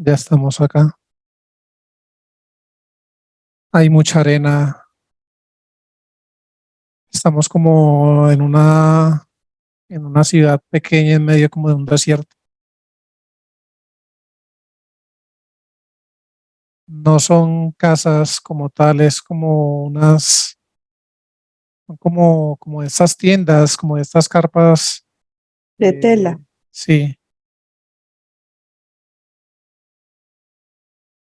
Ya estamos acá. Hay mucha arena. Estamos como en una ciudad pequeña en medio como de un desierto. No son casas como tales, como estas tiendas, como estas carpas. De tela. Sí,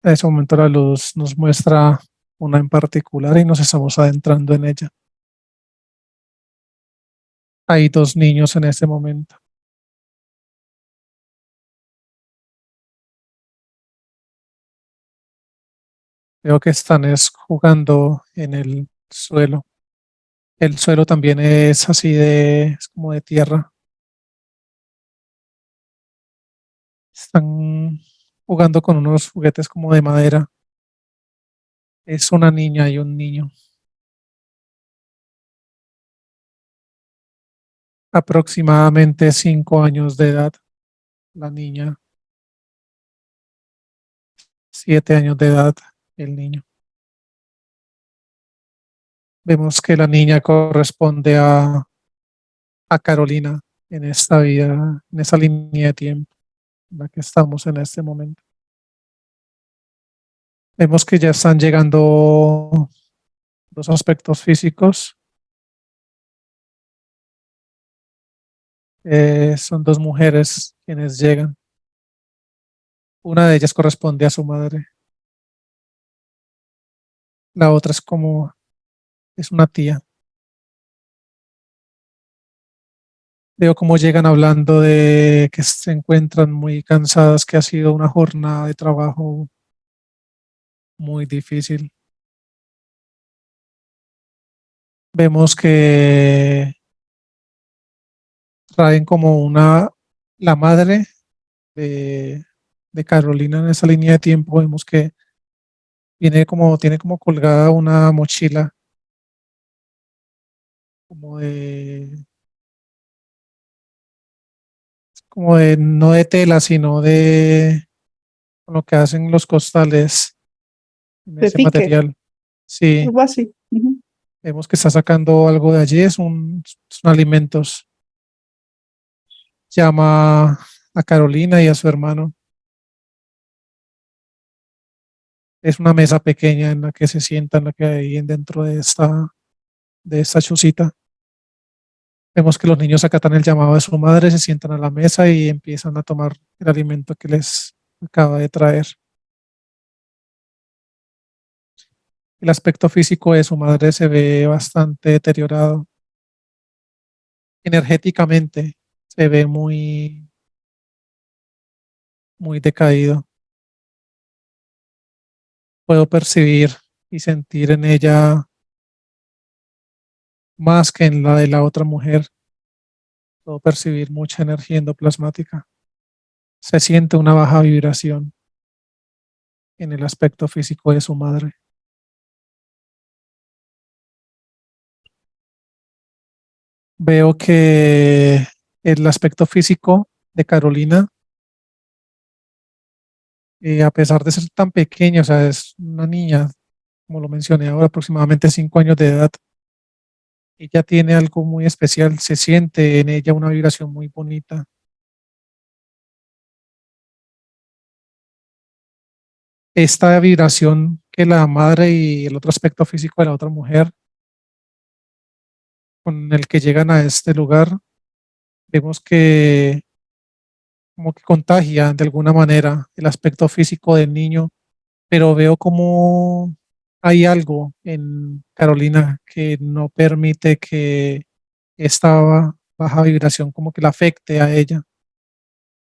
en ese momento la luz nos muestra una en particular y nos estamos adentrando en ella. Hay dos niños en este momento. Veo que están jugando en el suelo. El suelo también es así es como de tierra. Están jugando con unos juguetes como de madera. Es una niña y un niño, aproximadamente 5 años de edad. La niña, 7 años de edad, el niño. Vemos que la niña corresponde a Carolina en esta vida, en esa línea de tiempo en la que estamos en este momento. Vemos que ya están llegando los aspectos físicos. Son dos mujeres quienes llegan. Una de ellas corresponde a su madre. La otra es una tía. Veo cómo llegan hablando de que se encuentran muy cansadas, que ha sido una jornada de trabajo muy difícil. Vemos que traen la madre de, de Carolina en esa línea de tiempo. Vemos que tiene como colgada una mochila como no de tela, sino de con lo que hacen los costales en De ese pique. material. Sí, Algo así. Ujú. vemos que está sacando algo de allí, son alimentos. Llama a Carolina y a su hermano. Es una mesa pequeña en la que se sientan, la que hay dentro de esta chusita. Vemos que los niños acatan el llamado de su madre, se sientan a la mesa y empiezan a tomar el alimento que les acaba de traer. El aspecto físico de su madre se ve bastante deteriorado. Energéticamente se ve muy, muy decaído. Puedo percibir y sentir en ella más que en la de la otra mujer. Puedo percibir mucha energía endoplasmática. Se siente una baja vibración en el aspecto físico de su madre. Veo que el aspecto físico de Carolina, a pesar de ser tan pequeña, o sea, es una niña, como lo mencioné ahora, aproximadamente 5 años de edad, ella tiene algo muy especial, se siente en ella una vibración muy bonita. Esta vibración que la madre y el otro aspecto físico de la otra mujer con el que llegan a este lugar, vemos que como que contagia de alguna manera el aspecto físico del niño, pero veo como hay algo en Carolina que no permite que esta baja vibración como que la afecte a ella,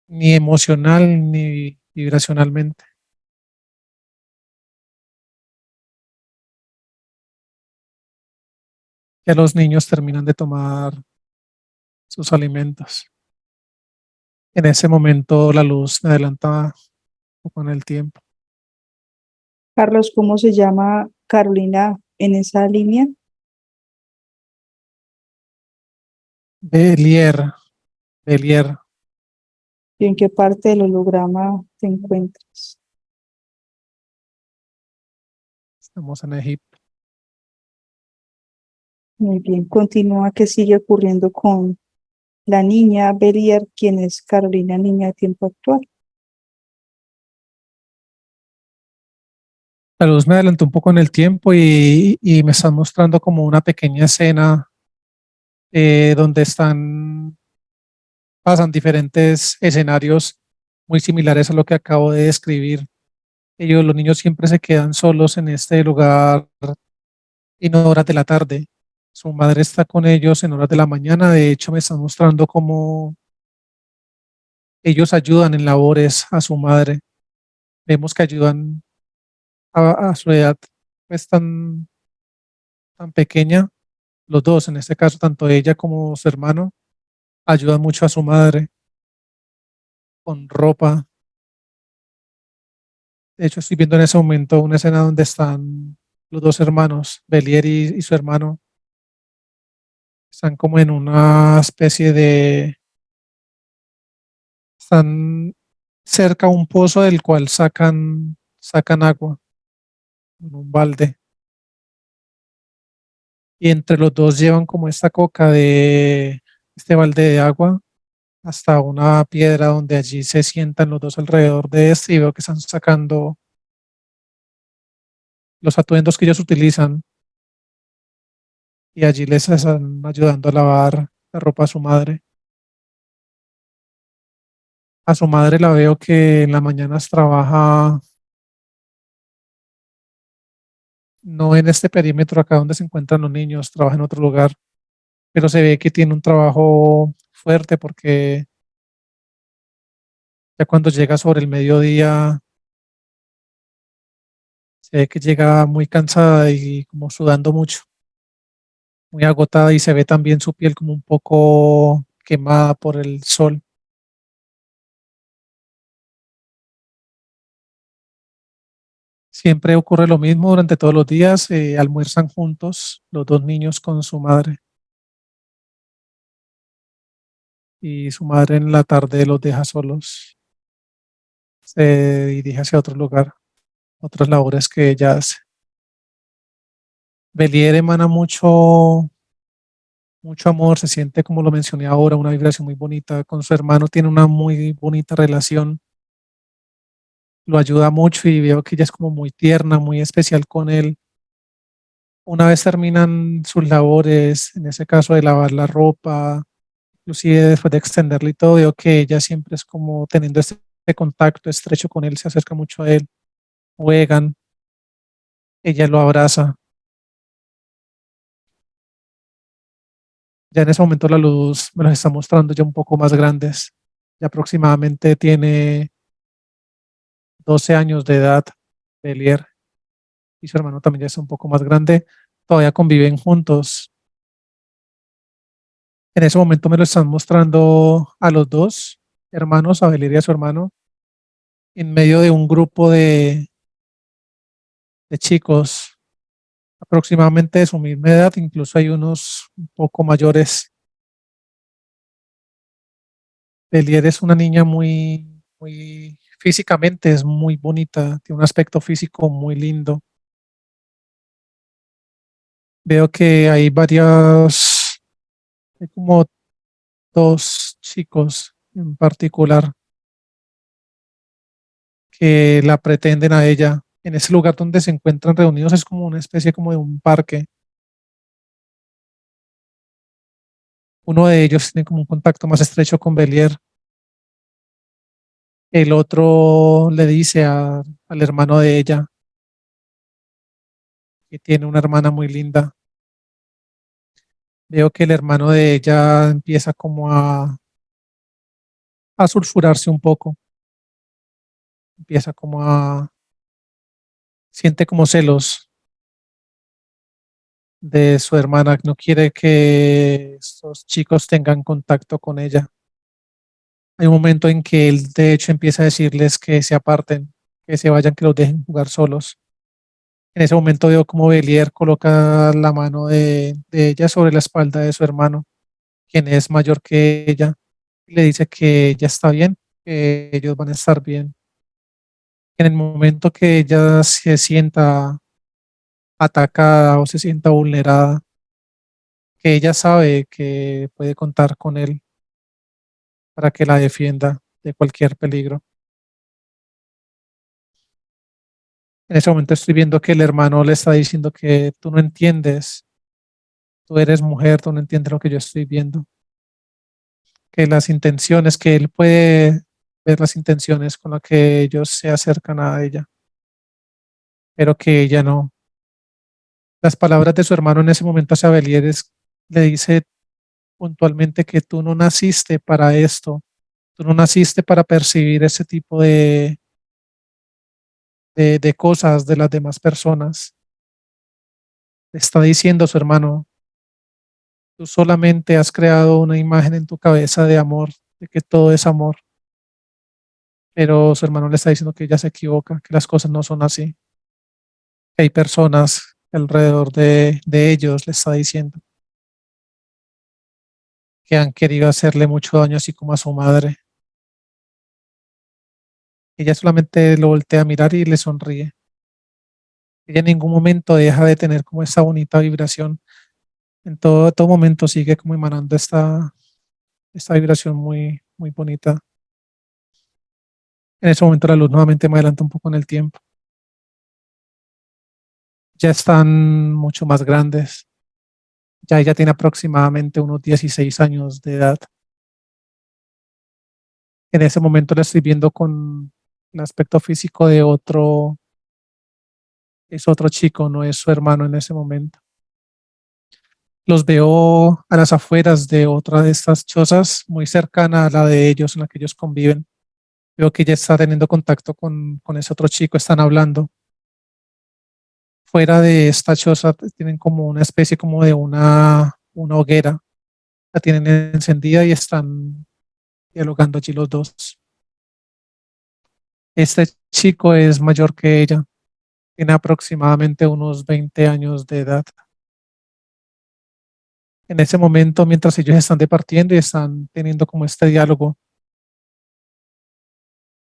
ni emocional ni vibracionalmente. Ya los niños terminan de tomar sus alimentos. En ese momento la luz me adelanta con el tiempo. Carlos, ¿cómo se llama Carolina en esa línea? Belier, Belier, ¿Y en qué parte del holograma te encuentras? Estamos en Egipto. Muy bien, continúa. ¿Qué sigue ocurriendo con la niña Belier, quien es Carolina, niña de tiempo actual? La luz me adelantó un poco en el tiempo y me están mostrando como una pequeña escena donde pasan diferentes escenarios muy similares a lo que acabo de describir. Los niños siempre se quedan solos en este lugar en horas de la tarde. Su madre está con ellos en horas de la mañana. De hecho, me están mostrando cómo ellos ayudan en labores a su madre. Vemos que ayudan a su edad pues tan pequeña. Los dos, en este caso, tanto ella como su hermano, ayudan mucho a su madre con ropa. De hecho, estoy viendo en ese momento una escena donde están los dos hermanos, Belier y su hermano, están como en una especie están cerca a un pozo del cual sacan agua en un balde. Y entre los dos llevan como esta coca de este balde de agua hasta una piedra donde allí se sientan los dos alrededor de este y veo que están sacando los atuendos que ellos utilizan y allí les están ayudando a lavar la ropa a su madre. A su madre la veo que en las mañanas trabaja no en este perímetro acá donde se encuentran los niños, trabaja en otro lugar, pero se ve que tiene un trabajo fuerte porque ya cuando llega sobre el mediodía se ve que llega muy cansada y como sudando mucho, muy agotada y se ve también su piel como un poco quemada por el sol. Siempre ocurre lo mismo durante todos los días, almuerzan juntos los dos niños con su madre y su madre en la tarde los deja solos, se dirige hacia otro lugar, otras labores que ella hace. Belier emana mucho amor, se siente como lo mencioné ahora, una vibración muy bonita con su hermano, tiene una muy bonita relación, lo ayuda mucho y veo que ella es como muy tierna, muy especial con él. Una vez terminan sus labores, en ese caso de lavar la ropa, inclusive después de extenderle y todo, veo que ella siempre es como teniendo este contacto estrecho con él, se acerca mucho a él, juegan, ella lo abraza. Ya en ese momento la luz me los está mostrando ya un poco más grandes, ya aproximadamente tiene 12 años de edad, Belier, y su hermano también ya es un poco más grande, todavía conviven juntos. En ese momento me lo están mostrando a los dos hermanos, a Belier y a su hermano, en medio de un grupo de chicos aproximadamente de su misma edad, incluso hay unos un poco mayores. Belier es una niña muy físicamente, es muy bonita, tiene un aspecto físico muy lindo. Veo que hay como dos chicos en particular que la pretenden a ella. En ese lugar donde se encuentran reunidos es como una especie como de un parque. Uno de ellos tiene como un contacto más estrecho con Belier. El otro le dice al hermano de ella que tiene una hermana muy linda. Veo que el hermano de ella empieza como a sulfurarse un poco, empieza siente como celos de su hermana, no quiere que estos chicos tengan contacto con ella. Hay un momento en que él de hecho empieza a decirles que se aparten, que se vayan, que los dejen jugar solos. En ese momento veo como Belier coloca la mano de ella sobre la espalda de su hermano, quien es mayor que ella, y le dice que ya está bien, que ellos van a estar bien. En el momento que ella se sienta atacada o se sienta vulnerada, que ella sabe que puede contar con él para que la defienda de cualquier peligro. En ese momento estoy viendo que el hermano le está diciendo que tú no entiendes, tú eres mujer, tú no entiendes lo que yo estoy viendo, que las intenciones, que él puede ver las intenciones con las que ellos se acercan a ella, pero que ella no. Las palabras de su hermano en ese momento hacia Belier le dice puntualmente que tú no naciste para esto, tú no naciste para percibir ese tipo de cosas de las demás personas. Le está diciendo a su hermano, tú solamente has creado una imagen en tu cabeza de amor, de que todo es amor, pero su hermano le está diciendo que ella se equivoca, que las cosas no son así, que hay personas alrededor de ellos, le está diciendo, que han querido hacerle mucho daño, así como a su madre. Ella solamente lo voltea a mirar y le sonríe. Ella en ningún momento deja de tener como esa bonita vibración. En todo momento sigue como emanando esta vibración muy, muy bonita. En ese momento la luz nuevamente me adelanta un poco en el tiempo. Ya están mucho más grandes. Ya ella tiene aproximadamente unos 16 años de edad. En ese momento la estoy viendo con el aspecto físico de otro, es otro chico, no es su hermano en ese momento. Los veo a las afueras de otra de estas chozas, muy cercana a la de ellos, en la que ellos conviven. Veo que ella está teniendo contacto con ese otro chico, están hablando. Fuera de esta choza tienen como una especie como de una hoguera, la tienen encendida y están dialogando allí los dos. Este chico es mayor que ella, tiene aproximadamente unos 20 años de edad. En ese momento, mientras ellos están departiendo y están teniendo como este diálogo,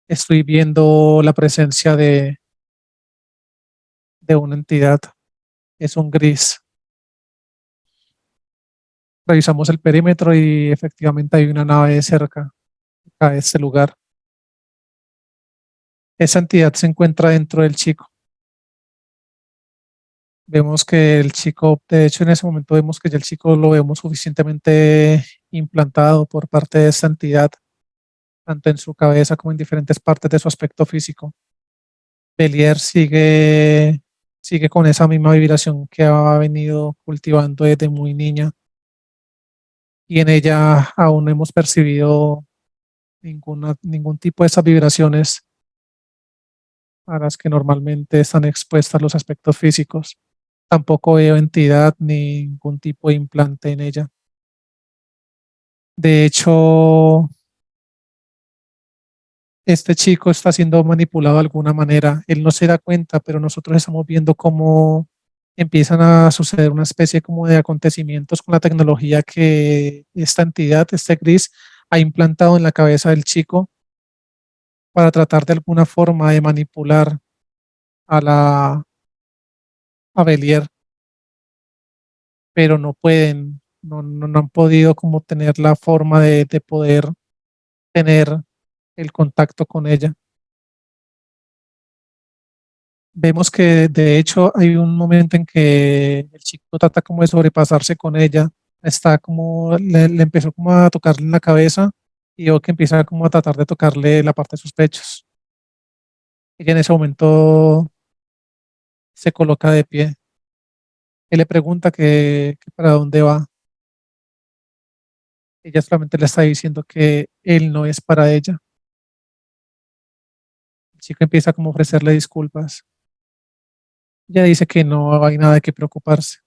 estoy viendo la presencia de una entidad. Es un gris. Revisamos el perímetro y efectivamente hay una nave cerca a este lugar. Esa entidad se encuentra dentro del chico. Vemos que el chico, de hecho en ese momento vemos que ya el chico lo vemos suficientemente implantado por parte de esta entidad, tanto en su cabeza como en diferentes partes de su aspecto físico. Belier sigue con esa misma vibración que ha venido cultivando desde muy niña y en ella aún no hemos percibido ningún tipo de esas vibraciones a las que normalmente están expuestas los aspectos físicos. Tampoco veo entidad ni ningún tipo de implante en ella. De hecho, este chico está siendo manipulado de alguna manera. Él no se da cuenta, pero nosotros estamos viendo cómo empiezan a suceder una especie como de acontecimientos con la tecnología que esta entidad, este gris, ha implantado en la cabeza del chico para tratar de alguna forma de manipular a a Belier, pero no pueden, no han podido como tener la forma de poder tener el contacto con ella. Vemos que de hecho hay un momento en que el chico trata como de sobrepasarse con ella, está como, le empezó como a tocarle en la cabeza y veo que empieza como a tratar de tocarle la parte de sus pechos. Ella en ese momento se coloca de pie. Él le pregunta que para dónde va. Ella solamente le está diciendo que él no es para ella. El chico empieza como a ofrecerle disculpas. Ella dice que no hay nada de qué preocuparse,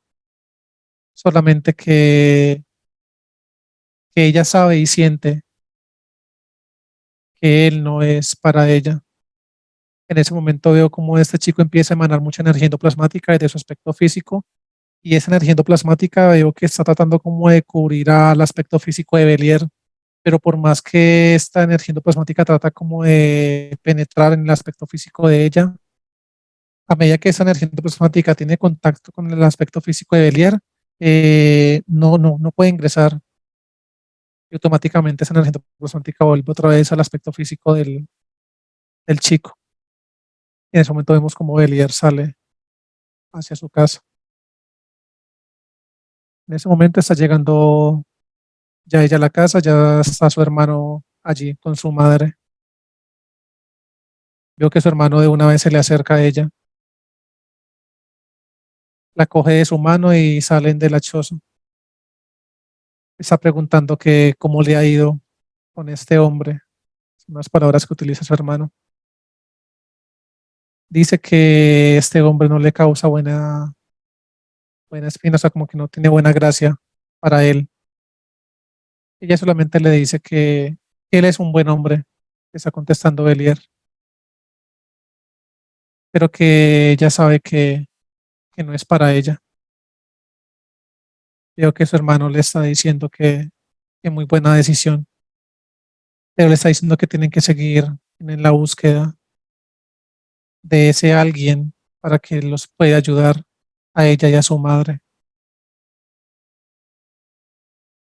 solamente que ella sabe y siente que él no es para ella. En ese momento veo como este chico empieza a emanar mucha energía endoplasmática desde su aspecto físico y esa energía endoplasmática veo que está tratando como de cubrir al aspecto físico de Belier. pero por más que esta energía endoplasmática trata como de penetrar en el aspecto físico de ella, a medida que esa energía endoplasmática tiene contacto con el aspecto físico de Belier, no puede ingresar y automáticamente esa energía endoplasmática vuelve otra vez al aspecto físico del chico. Y en ese momento vemos como Belier sale hacia su casa. En ese momento está llegando ya ella a la casa, ya está su hermano allí con su madre. Veo que su hermano de una vez se le acerca a ella, la coge de su mano y salen de la choza. Está preguntando que cómo le ha ido con este hombre, son unas palabras que utiliza su hermano. Dice que este hombre no le causa buena espina, o sea, como que no tiene buena gracia para él. Ella solamente le dice que él es un buen hombre, que está contestando Belier, pero que ella sabe que no es para ella. Veo que su hermano le está diciendo que muy buena decisión, pero le está diciendo que tienen que seguir en la búsqueda de ese alguien para que los pueda ayudar a ella y a su madre.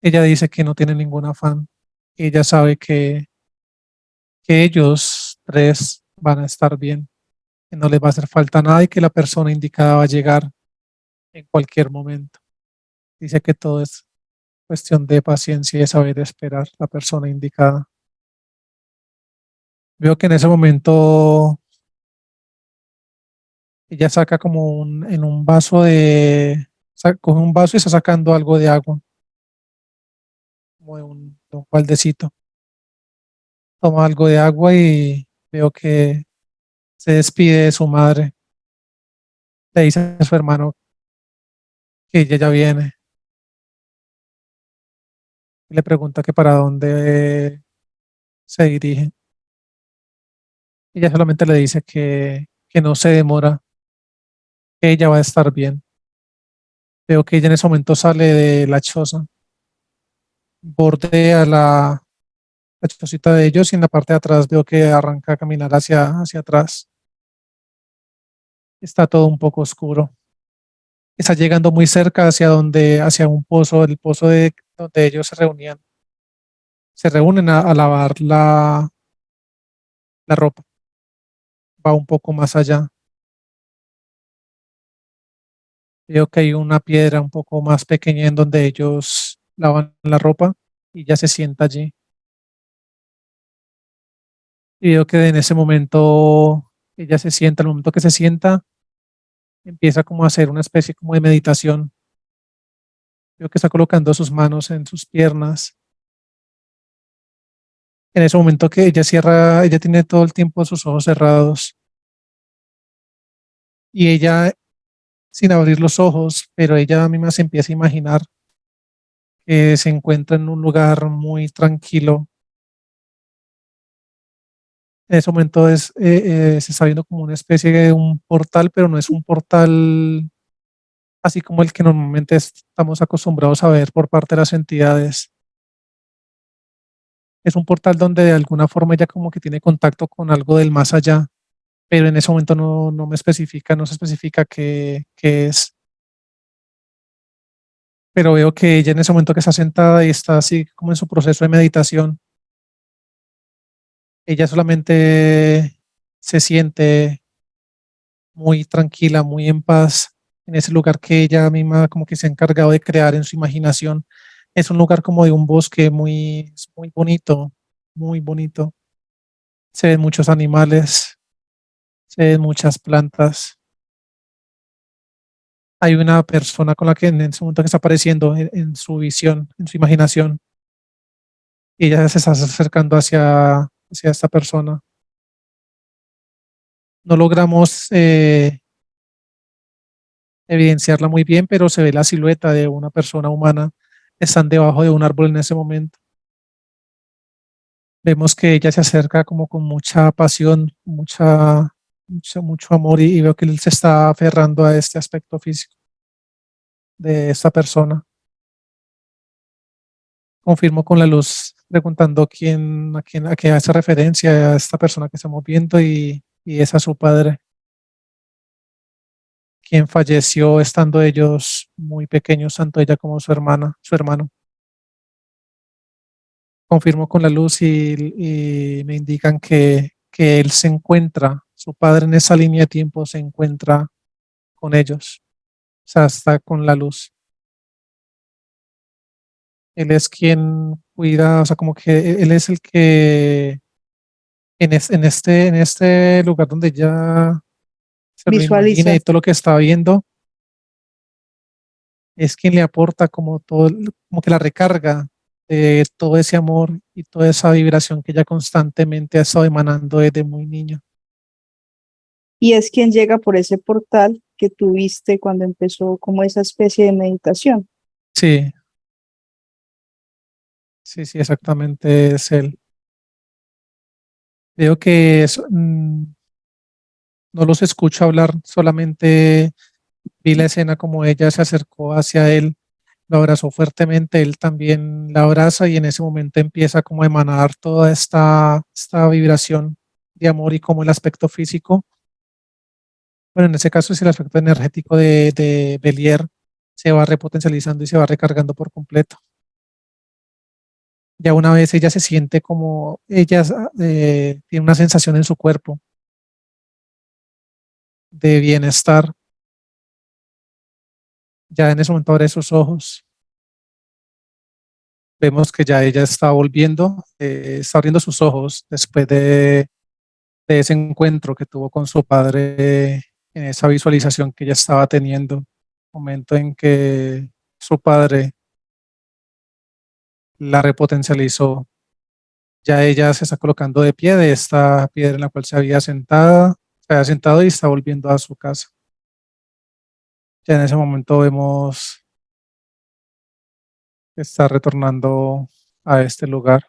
Ella dice que no tiene ningún afán. Ella sabe que ellos tres van a estar bien, que no les va a hacer falta nada y que la persona indicada va a llegar en cualquier momento. Dice que todo es cuestión de paciencia y de saber esperar la persona indicada. Veo que en ese momento ella saca como en un vaso coge un vaso y está sacando algo de agua, como de un baldecito. Toma algo de agua y veo que se despide de su madre. Le dice a su hermano que ella ya viene y le pregunta que para dónde se dirige. Ella solamente le dice que no se demora, que ella va a estar bien. Veo que ella en ese momento sale de la choza, bordea la chocita de ellos y en la parte de atrás veo que arranca a caminar hacia atrás. Está todo un poco oscuro. Está llegando muy cerca hacia un pozo, el pozo de donde ellos se reunían. Se reúnen a lavar la ropa. Va un poco más allá. Veo que hay una piedra un poco más pequeña en donde ellos lavan la ropa y ya se sienta allí. Y veo que en ese momento ella se sienta, al momento que se sienta, empieza como a hacer una especie como de meditación. Veo que está colocando sus manos en sus piernas. En ese momento que ella cierra, ella tiene todo el tiempo sus ojos cerrados y ella sin abrir los ojos, pero ella misma se empieza a imaginar que se encuentra en un lugar muy tranquilo. En ese momento se está viendo como una especie de un portal, pero no es un portal así como el que normalmente estamos acostumbrados a ver por parte de las entidades. Es un portal donde de alguna forma ella como que tiene contacto con algo del más allá, pero en ese momento no me especifica, no se especifica qué es. Pero veo que ella en ese momento que está sentada y está así como en su proceso de meditación, ella solamente se siente muy tranquila, muy en paz en ese lugar que ella misma como que se ha encargado de crear en su imaginación. Es un lugar como de un bosque muy bonito, muy bonito. Se ven muchos animales, se ven muchas plantas. Hay una persona con la que en ese momento que está apareciendo en su visión, en su imaginación, y ella se está acercando hacia esta persona. No logramos evidenciarla muy bien, pero se ve la silueta de una persona humana. Están debajo de un árbol en ese momento. Vemos que ella se acerca como con mucha pasión, mucho amor y veo que él se está aferrando a este aspecto físico de esta persona. Confirmo con la luz preguntando a qué hace referencia a esta persona que estamos viendo y es a su padre, quien falleció estando ellos muy pequeños, tanto ella como su hermano. Confirmo con la luz y me indican que él se encuentra, su padre en esa línea de tiempo se encuentra con ellos, o sea, está con la luz. Él es quien cuida, o sea, como que él es el que en este lugar donde ya se lo imagina Visualiza. y todo lo que está viendo, es quien le aporta como todo, como que la recarga de todo ese amor y toda esa vibración que ella constantemente ha estado emanando desde muy niño. Y es quien llega por ese portal que tuviste cuando empezó como esa especie de meditación. Sí, sí, sí, exactamente es él. Veo que no los escucho hablar, solamente vi la escena como ella se acercó hacia él, lo abrazó fuertemente, él también la abraza y en ese momento empieza como a emanar toda esta vibración de amor y como el aspecto físico, bueno, en ese caso es el aspecto energético de Belier, se va repotencializando y se va recargando por completo. Ya una vez ella se siente como, ella tiene una sensación en su cuerpo de bienestar, ya en ese momento abre sus ojos, vemos que ya ella está volviendo, está abriendo sus ojos después de ese encuentro que tuvo con su padre, en esa visualización que ella estaba teniendo, momento en que su padre la repotencializó. Ya ella se está colocando de pie de esta piedra en la cual se había sentado y está volviendo a su casa. Ya en ese momento vemos que está retornando a este lugar.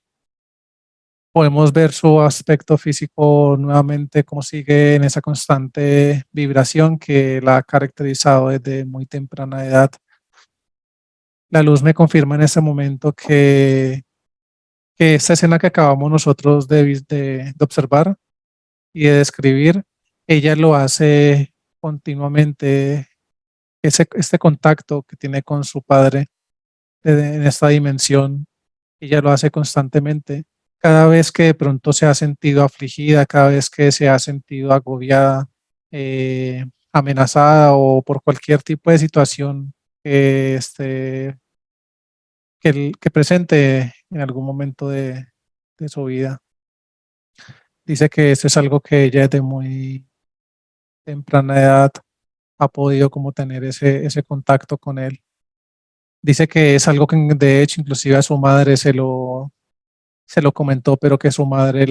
Podemos ver su aspecto físico nuevamente, como sigue en esa constante vibración que la ha caracterizado desde muy temprana edad. La luz me confirma en este momento que esta escena que acabamos nosotros de observar y de describir, ella lo hace continuamente, este contacto que tiene con su padre en esta dimensión, ella lo hace constantemente. Cada vez que de pronto se ha sentido afligida, cada vez que se ha sentido agobiada, amenazada o por cualquier tipo de situación que presente en algún momento de su vida. Dice que esto es algo que ella desde muy temprana edad ha podido como tener ese contacto con él. Dice que es algo que de hecho inclusive a su madre se lo comentó, pero que su madre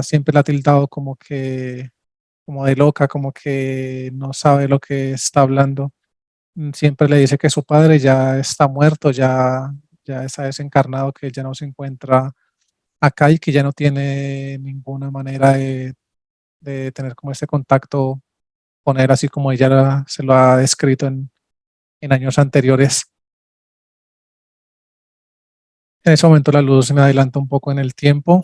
siempre la ha tildado como que, como de loca, como que no sabe lo que está hablando. Siempre le dice que su padre ya está muerto, ya está desencarnado, que ya no se encuentra acá y que ya no tiene ninguna manera de tener como este contacto con él, así como ella se lo ha descrito en años anteriores. En ese momento la luz me adelanta un poco en el tiempo.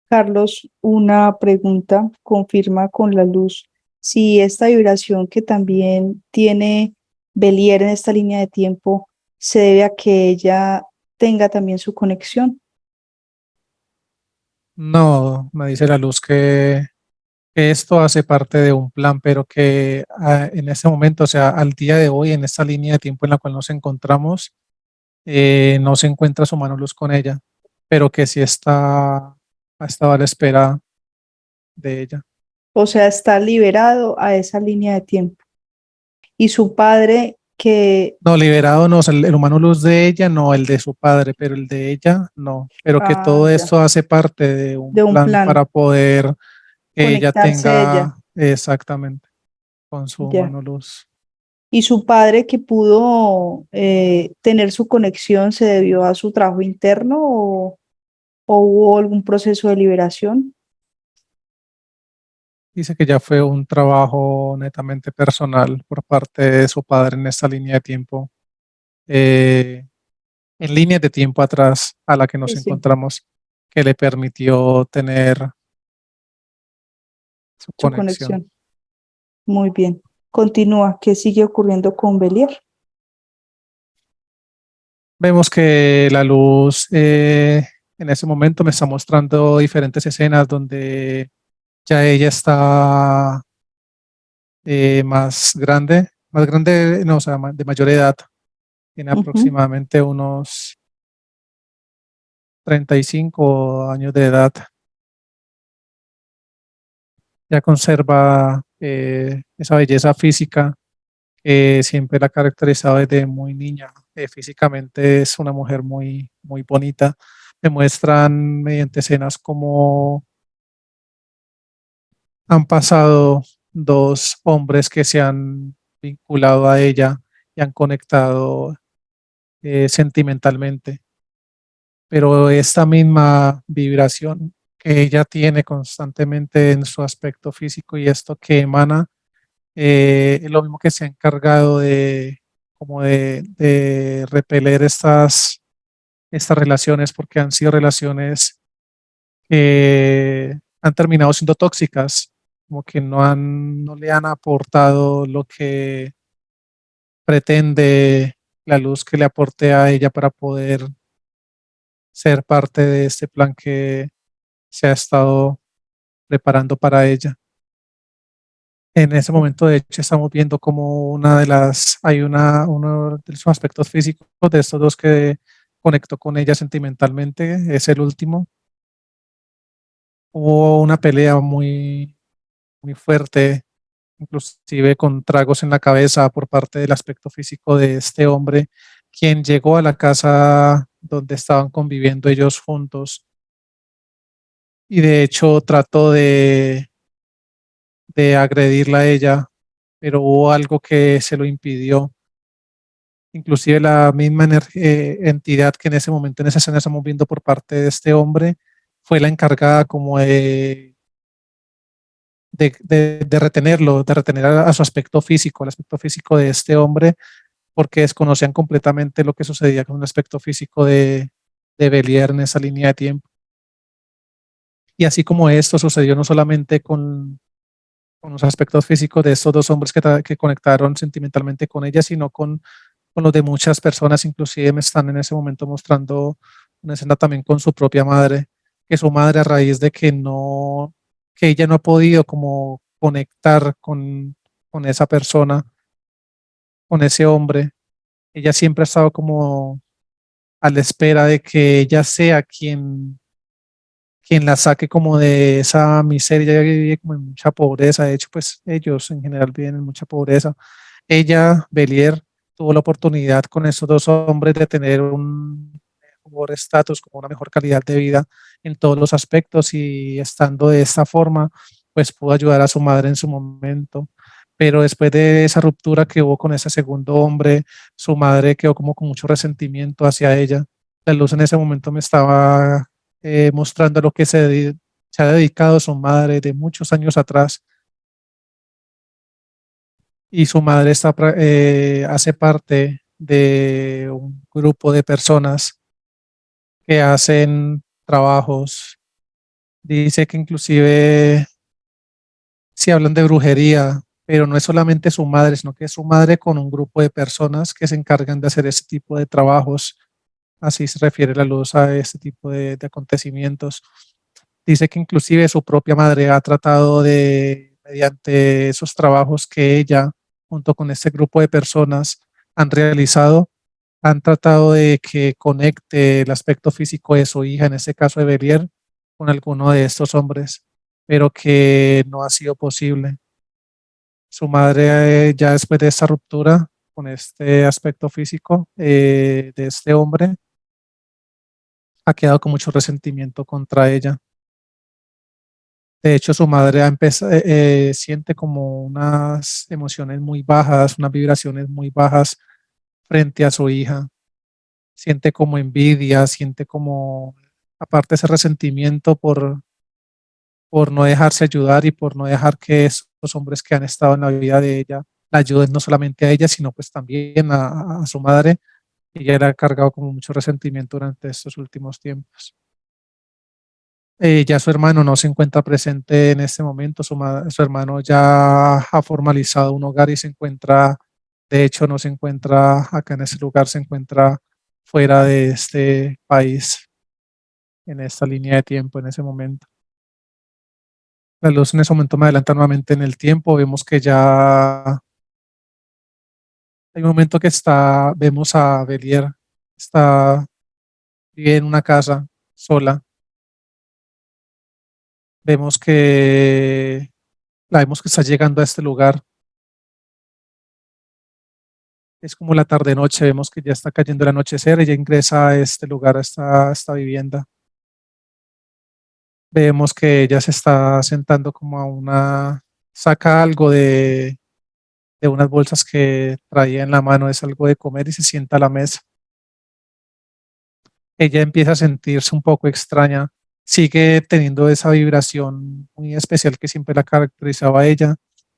Carlos, una pregunta, confirma con la luz si esta vibración que también tiene Belier en esta línea de tiempo se debe a que ella tenga también su conexión. No, me dice la luz que esto hace parte de un plan, pero que en este momento, o sea, al día de hoy, en esta línea de tiempo en la cual nos encontramos, no se encuentra su mano luz con ella, pero que sí ha estado a la espera de ella. O sea, está liberado a esa línea de tiempo. Y su padre que, No, liberado no, o sea, el humano luz de ella, no, el de su padre, pero el de ella, no. Pero que todo ya, esto hace parte de un de un plan plan, para poder que ella conectarse ella, tenga exactamente con su ya. humano luz. Y su padre que pudo tener su conexión se debió a su trabajo interno o hubo algún proceso de liberación. Dice que ya fue un trabajo netamente personal por parte de su padre en esta línea de tiempo. en líneas de tiempo atrás a la que Sí, nos sí, encontramos, que le permitió tener su su conexión. conexión. Muy bien. Continúa. ¿Qué sigue ocurriendo con Belier? Vemos que la luz en ese momento me está mostrando diferentes escenas donde ya ella está más grande, no, o sea, de mayor edad, tiene Ujú. aproximadamente unos 35 años de edad, ya conserva esa belleza física que siempre la ha caracterizado desde muy niña. Físicamente es una mujer muy, muy bonita. Me muestran mediante escenas como han pasado dos hombres que se han vinculado a ella y han conectado sentimentalmente, pero esta misma vibración que ella tiene constantemente en su aspecto físico y esto que emana, es lo mismo que se ha encargado de como de repeler estas relaciones porque han sido relaciones que han terminado siendo tóxicas, como que no le han aportado lo que pretende la luz que le aporte a ella para poder ser parte de este plan que se ha estado preparando para ella. En ese momento, de hecho, estamos viendo como uno de los aspectos físicos de estos dos que conectó con ella sentimentalmente, es el último. Hubo una pelea muy, muy fuerte, inclusive con tragos en la cabeza por parte del aspecto físico de este hombre, quien llegó a la casa donde estaban conviviendo ellos juntos y de hecho trató de agredirla a ella, pero hubo algo que se lo impidió. Inclusive la misma entidad que en ese momento, en esa escena estamos viendo por parte de este hombre, fue la encargada como de retenerlo, de retener a su aspecto físico, el aspecto físico de este hombre, porque desconocían completamente lo que sucedía con el aspecto físico de Belier en esa línea de tiempo. Y así como esto sucedió no solamente con los aspectos físicos de estos dos hombres que conectaron sentimentalmente con ella, sino con los de muchas personas, inclusive me están en ese momento mostrando una escena también con su propia madre, que su madre a raíz de que ella no ha podido como conectar con esa persona, con ese hombre, ella siempre ha estado como a la espera de que ella sea quien la saque como de esa miseria. Ella vive como en mucha pobreza, de hecho, pues ellos en general viven en mucha pobreza. Ella, Belier, tuvo la oportunidad con esos dos hombres de tener un mejor estatus, como una mejor calidad de vida en todos los aspectos y estando de esta forma, pues pudo ayudar a su madre en su momento. Pero después de esa ruptura que hubo con ese segundo hombre, su madre quedó como con mucho resentimiento hacia ella. La luz en ese momento me estaba mostrando lo que se ha dedicado su madre de muchos años atrás y su madre hace parte de un grupo de personas que hacen trabajos. Dice que inclusive si hablan de brujería, pero no es solamente su madre, sino que es su madre con un grupo de personas que se encargan de hacer ese tipo de trabajos. Así se refiere la luz a este tipo de acontecimientos. Dice que inclusive su propia madre ha tratado mediante esos trabajos que ella, junto con este grupo de personas, han realizado, han tratado de que conecte el aspecto físico de su hija, en este caso de Belier, con alguno de estos hombres, pero que no ha sido posible. Su madre, ya después de esta ruptura con este aspecto físico de este hombre, ha quedado con mucho resentimiento contra ella. De hecho, su madre siente como unas emociones muy bajas, unas vibraciones muy bajas frente a su hija. Siente como envidia, siente como, aparte ese resentimiento por no dejarse ayudar y por no dejar que esos hombres que han estado en la vida de ella la ayuden no solamente a ella, sino pues también a su madre. Ella era cargado como mucho resentimiento durante estos últimos tiempos. Ya su hermano no se encuentra presente en este momento, su hermano ya ha formalizado un hogar y se encuentra, de hecho no se encuentra acá en este lugar, se encuentra fuera de este país, en esta línea de tiempo, en ese momento. La luz en ese momento me adelanta nuevamente en el tiempo, vemos que ya hay un momento que vemos a Belier, vive en una casa sola, vemos que vemos que está llegando a este lugar. Es como la tarde-noche, vemos que ya está cayendo el anochecer, ella ingresa a este lugar, a esta vivienda. Vemos que ella se está sentando como saca algo de unas bolsas que traía en la mano, es algo de comer y se sienta a la mesa. Ella empieza a sentirse un poco extraña, sigue teniendo esa vibración muy especial que siempre la caracterizaba a ella,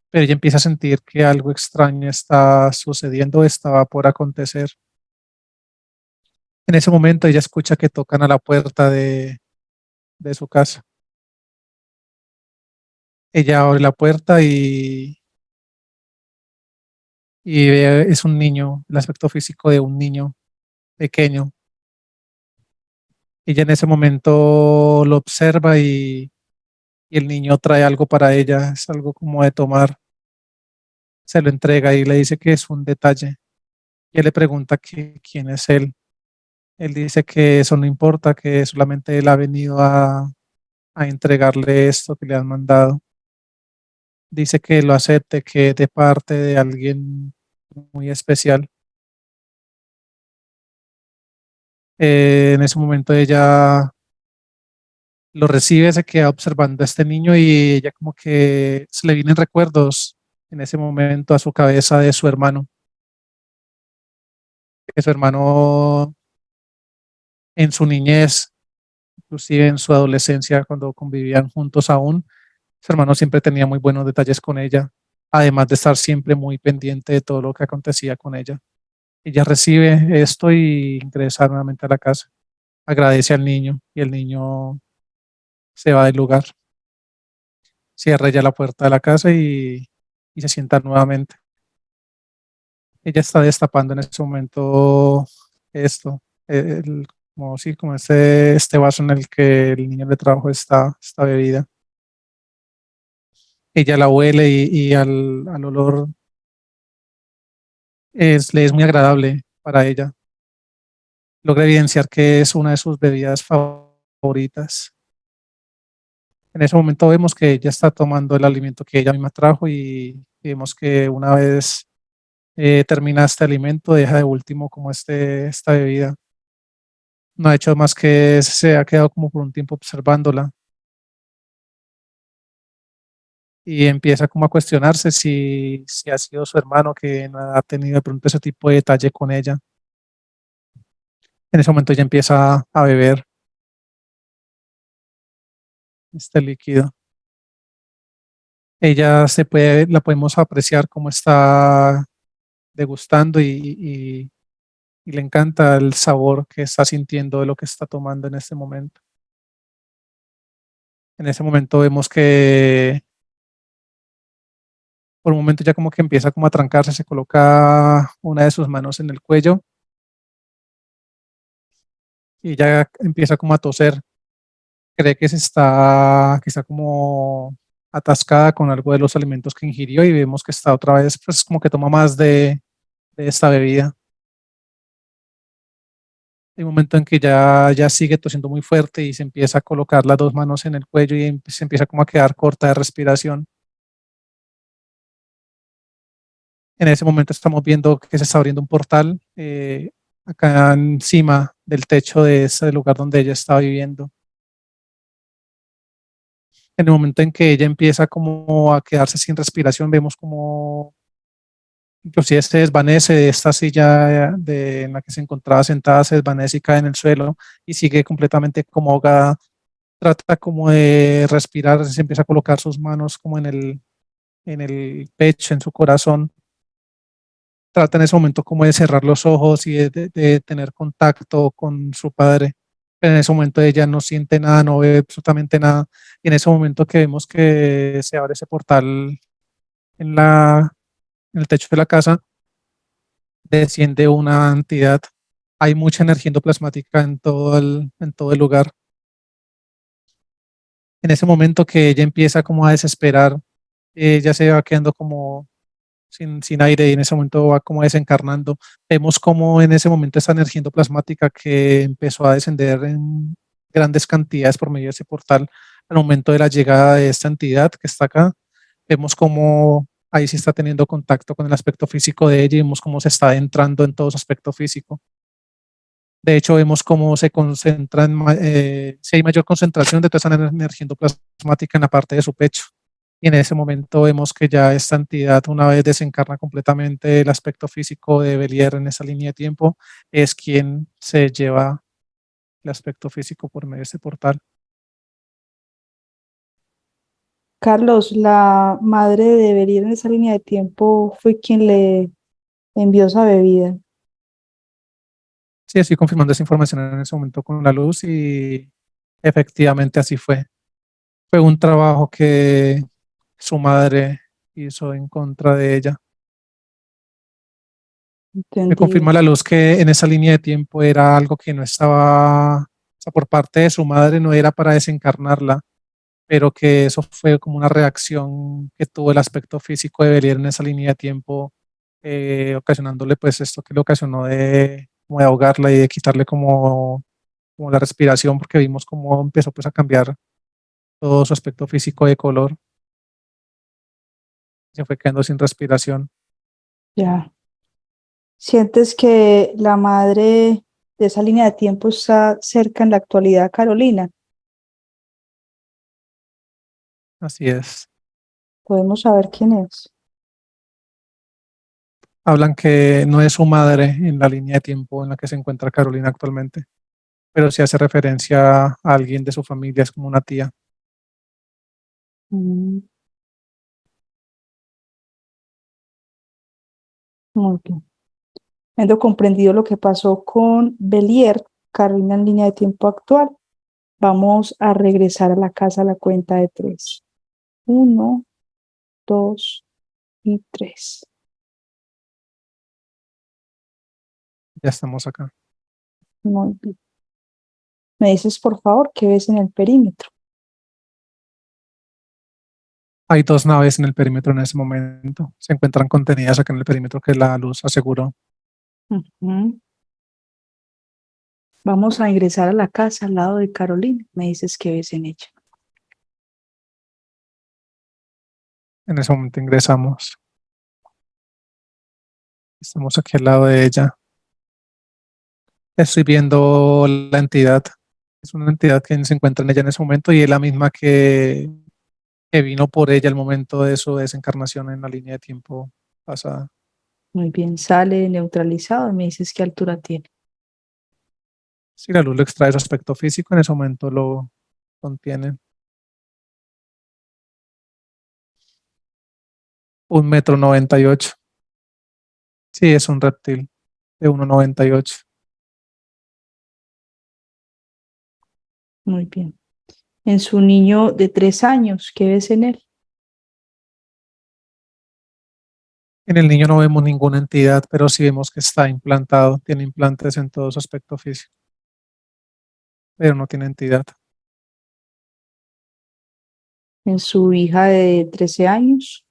pero ella empieza a sentir que algo extraño está sucediendo, estaba por acontecer. En ese momento ella escucha que tocan a la puerta de su casa. Ella abre la puerta y es un niño, el aspecto físico de un niño pequeño. Ella en ese momento lo observa y el niño trae algo para ella, es algo como de tomar, se lo entrega y le dice que es un detalle. Y él le pregunta quién es él. Él dice que eso no importa, que solamente él ha venido a entregarle esto que le han mandado. Dice que lo acepte, que es de parte de alguien muy especial. En ese momento ella lo recibe, se queda observando a este niño y ella como que se le vienen recuerdos en ese momento a su cabeza de su hermano, que su hermano en su niñez, inclusive en su adolescencia, cuando convivían juntos aún, su hermano siempre tenía muy buenos detalles con ella, además de estar siempre muy pendiente de todo lo que acontecía con ella. Ella recibe esto y ingresa nuevamente a la casa, agradece al niño y el niño se va del lugar, cierra ya la puerta de la casa y se sienta nuevamente. Ella está destapando en ese momento esto, como, sí, como este vaso en el que el niño le trajo esta bebida. Ella la huele y al olor le es muy agradable para ella. Logra evidenciar que es una de sus bebidas favoritas. En ese momento vemos que ella está tomando el alimento que ella misma trajo y vemos que una vez termina este alimento, deja de último como esta bebida. No ha hecho más que se ha quedado como por un tiempo observándola y empieza como a cuestionarse si ha sido su hermano que no ha tenido de pronto ese tipo de detalle con ella. En ese momento ella empieza a beber este líquido. Ella la podemos apreciar como está degustando y le encanta el sabor que está sintiendo de lo que está tomando en este momento. En ese momento vemos que por un momento ya como que empieza como a trancarse, se coloca una de sus manos en el cuello y ya empieza como a toser. Cree que está como atascada con algo de los alimentos que ingirió y vemos que está otra vez, pues como que toma más de esta bebida. Hay un momento en que ya sigue tosiendo muy fuerte y se empieza a colocar las dos manos en el cuello y se empieza como a quedar corta de respiración. En ese momento estamos viendo que se está abriendo un portal acá encima del techo de ese lugar donde ella estaba viviendo. En el momento en que ella empieza como a quedarse sin respiración, vemos como inclusive se desvanece de esta silla en la que se encontraba sentada, se desvanece y cae en el suelo y sigue completamente como ahogada. Trata como de respirar, se empieza a colocar sus manos como en el pecho, en su corazón, trata en ese momento como de cerrar los ojos y de tener contacto con su padre. Pero en ese momento ella no siente nada, no ve absolutamente nada. Y en ese momento que vemos que se abre ese portal en en el techo de la casa, desciende una entidad. Hay mucha energía endoplasmática en en todo el lugar. En ese momento que ella empieza como a desesperar, ella se va quedando como sin aire y en ese momento va como desencarnando. Vemos como en ese momento esa energía endoplasmática que empezó a descender en grandes cantidades por medio de ese portal, al momento de la llegada de esta entidad que está acá, vemos como ahí sí está teniendo contacto con el aspecto físico de ella y vemos cómo se está adentrando en todo su aspecto físico. De hecho, vemos cómo se concentra si hay mayor concentración de toda esa energía endoplasmática en la parte de su pecho. Y en ese momento vemos que ya esta entidad, una vez desencarna completamente el aspecto físico de Belier en esa línea de tiempo, es quien se lleva el aspecto físico por medio de este portal. Carlos, la madre de Belir en esa línea de tiempo fue quien le envió esa bebida. Sí, estoy confirmando esa información en ese momento con la luz y efectivamente así fue. Fue un trabajo que su madre hizo en contra de ella. Me Entendido. confirma la luz que en esa línea de tiempo era algo que no estaba, o sea, por parte de su madre no era para desencarnarla, pero que eso fue como una reacción que tuvo el aspecto físico de Belier en esa línea de tiempo, ocasionándole pues esto que le ocasionó de, como de ahogarla y de quitarle como la respiración, porque vimos cómo empezó pues a cambiar todo su aspecto físico de color, se fue quedando sin respiración. Ya. ¿Sientes que la madre de esa línea de tiempo está cerca en la actualidad, Carolina? Así es. Podemos saber quién es. Hablan que no es su madre en la línea de tiempo en la que se encuentra Carolina actualmente, pero sí hace referencia a alguien de su familia, es como una tía. Mm, muy bien. Habiendo comprendido lo que pasó con Belier, Carolina en línea de tiempo actual, vamos a regresar a la casa a la cuenta de tres. Uno, dos y tres. Ya estamos acá. Muy bien. Me dices, por favor, qué ves en el perímetro. Hay dos naves en el perímetro en ese momento. Se encuentran contenidas acá en el perímetro que la luz aseguró. Ujú. Vamos a ingresar a la casa al lado de Carolina. Me dices qué ves en ella. En ese momento ingresamos. Estamos aquí al lado de ella. Estoy viendo la entidad. Es una entidad que se encuentra en ella en ese momento y es la misma que vino por ella el momento de su desencarnación en la línea de tiempo pasada. Muy bien, sale neutralizado. Me dices qué altura tiene. Si la luz le extrae su aspecto físico, en ese momento lo contiene. 1,98 m. Sí, es un reptil de 1,98 m. Muy bien. En su niño de 3 años, ¿qué ves en él? En el niño no vemos ninguna entidad, pero sí vemos que está implantado, tiene implantes en todo su aspecto físico, pero no tiene entidad. En su hija de 13 años,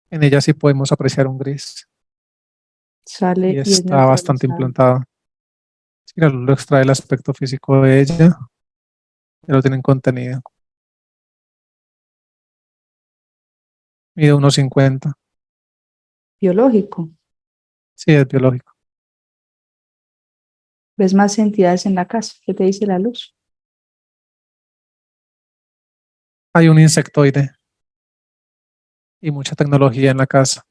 En ella sí podemos apreciar un gris y sale y es está bastante neutralizado. implantada. Si la luz lo extrae el aspecto físico de ella, ya lo tienen contenido. Mide 1,50 m. Biológico. Sí, es biológico. ¿Ves más entidades en la casa? ¿Qué te dice la luz? Hay un insectoide y mucha tecnología en la casa.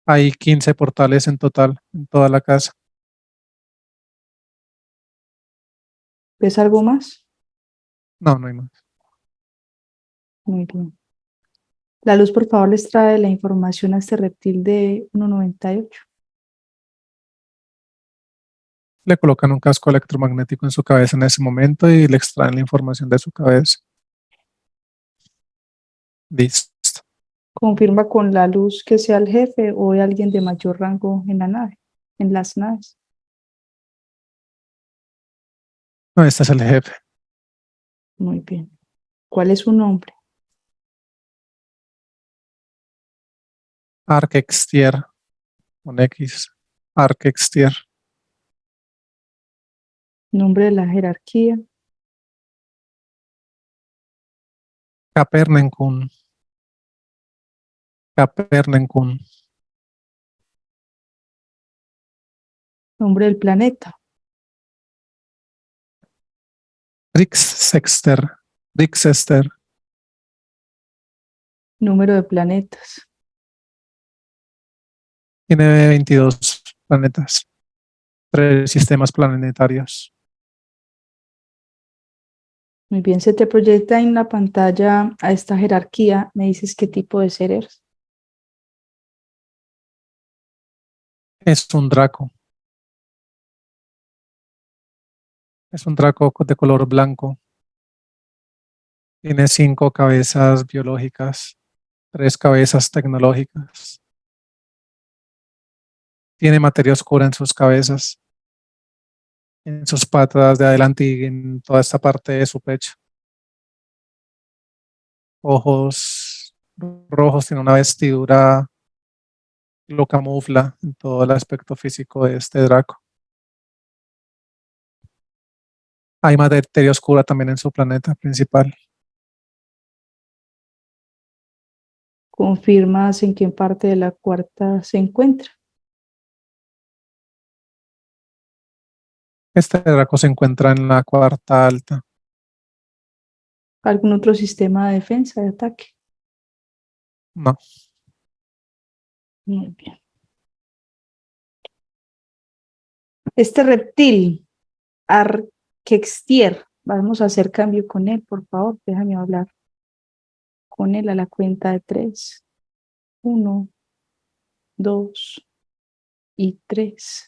Hay 15 portales en total en toda la casa. ¿Ves algo más? No, no hay más. Muy bien. La luz, por favor, les trae la información a este reptil de 1,98. Le colocan un casco electromagnético en su cabeza en ese momento y le extraen la información de su cabeza. Listo. Confirma con la luz que sea el jefe o alguien de mayor rango en la nave, en las naves. No, este es el jefe. Muy bien. ¿Cuál es su nombre? Arquextier, con X. Arquextier. Nombre de la jerarquía. Capernaum. Capernaum. Nombre del planeta. Rixester. Rixester. Número de planetas. Tiene 22 planetas. 3 sistemas planetarios. Muy bien, se te proyecta en la pantalla a esta jerarquía. ¿Me dices qué tipo de ser eres? Es un Draco. Es un Draco de color blanco. Tiene 5 cabezas biológicas, 3 cabezas tecnológicas. Tiene materia oscura en sus cabezas, en sus patas de adelante y en toda esta parte de su pecho. Ojos rojos, tiene una vestidura, lo camufla en todo el aspecto físico de este Draco. Hay materia oscura también en su planeta principal. ¿Confirmas en qué parte de la cuarta se encuentra? Este Draco se encuentra en la cuarta alta. ¿Algún otro sistema de defensa, de ataque? No, Muy bien. Este reptil, Arquextier, vamos a hacer cambio con él, por favor, déjame hablar con él a la cuenta de 3. 1, 2 y 3.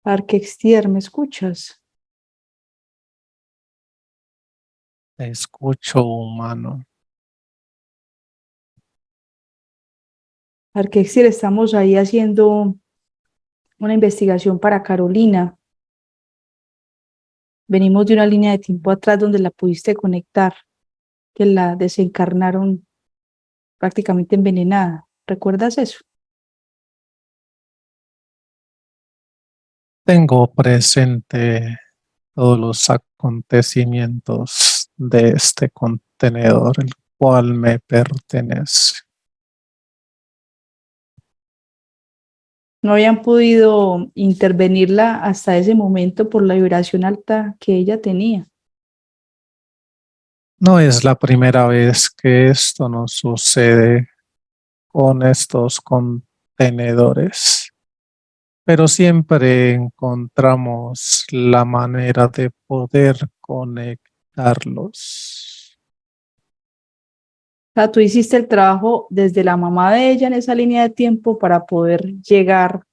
Arquextier, ¿me escuchas? te escucho, humano. Arquextier, estamos ahí haciendo una investigación para Carolina. Venimos de una línea de tiempo atrás donde la pudiste conectar, que la desencarnaron prácticamente envenenada. ¿Recuerdas eso? Tengo presente todos los acontecimientos de este contenedor, el cual me pertenece. No habían podido intervenirla hasta ese momento por la vibración alta que ella tenía. No es la primera vez que esto nos sucede con estos contenedores, pero siempre encontramos la manera de poder conectarlos. O sea, tú hiciste el trabajo desde la mamá de ella en esa línea de tiempo para poder llegar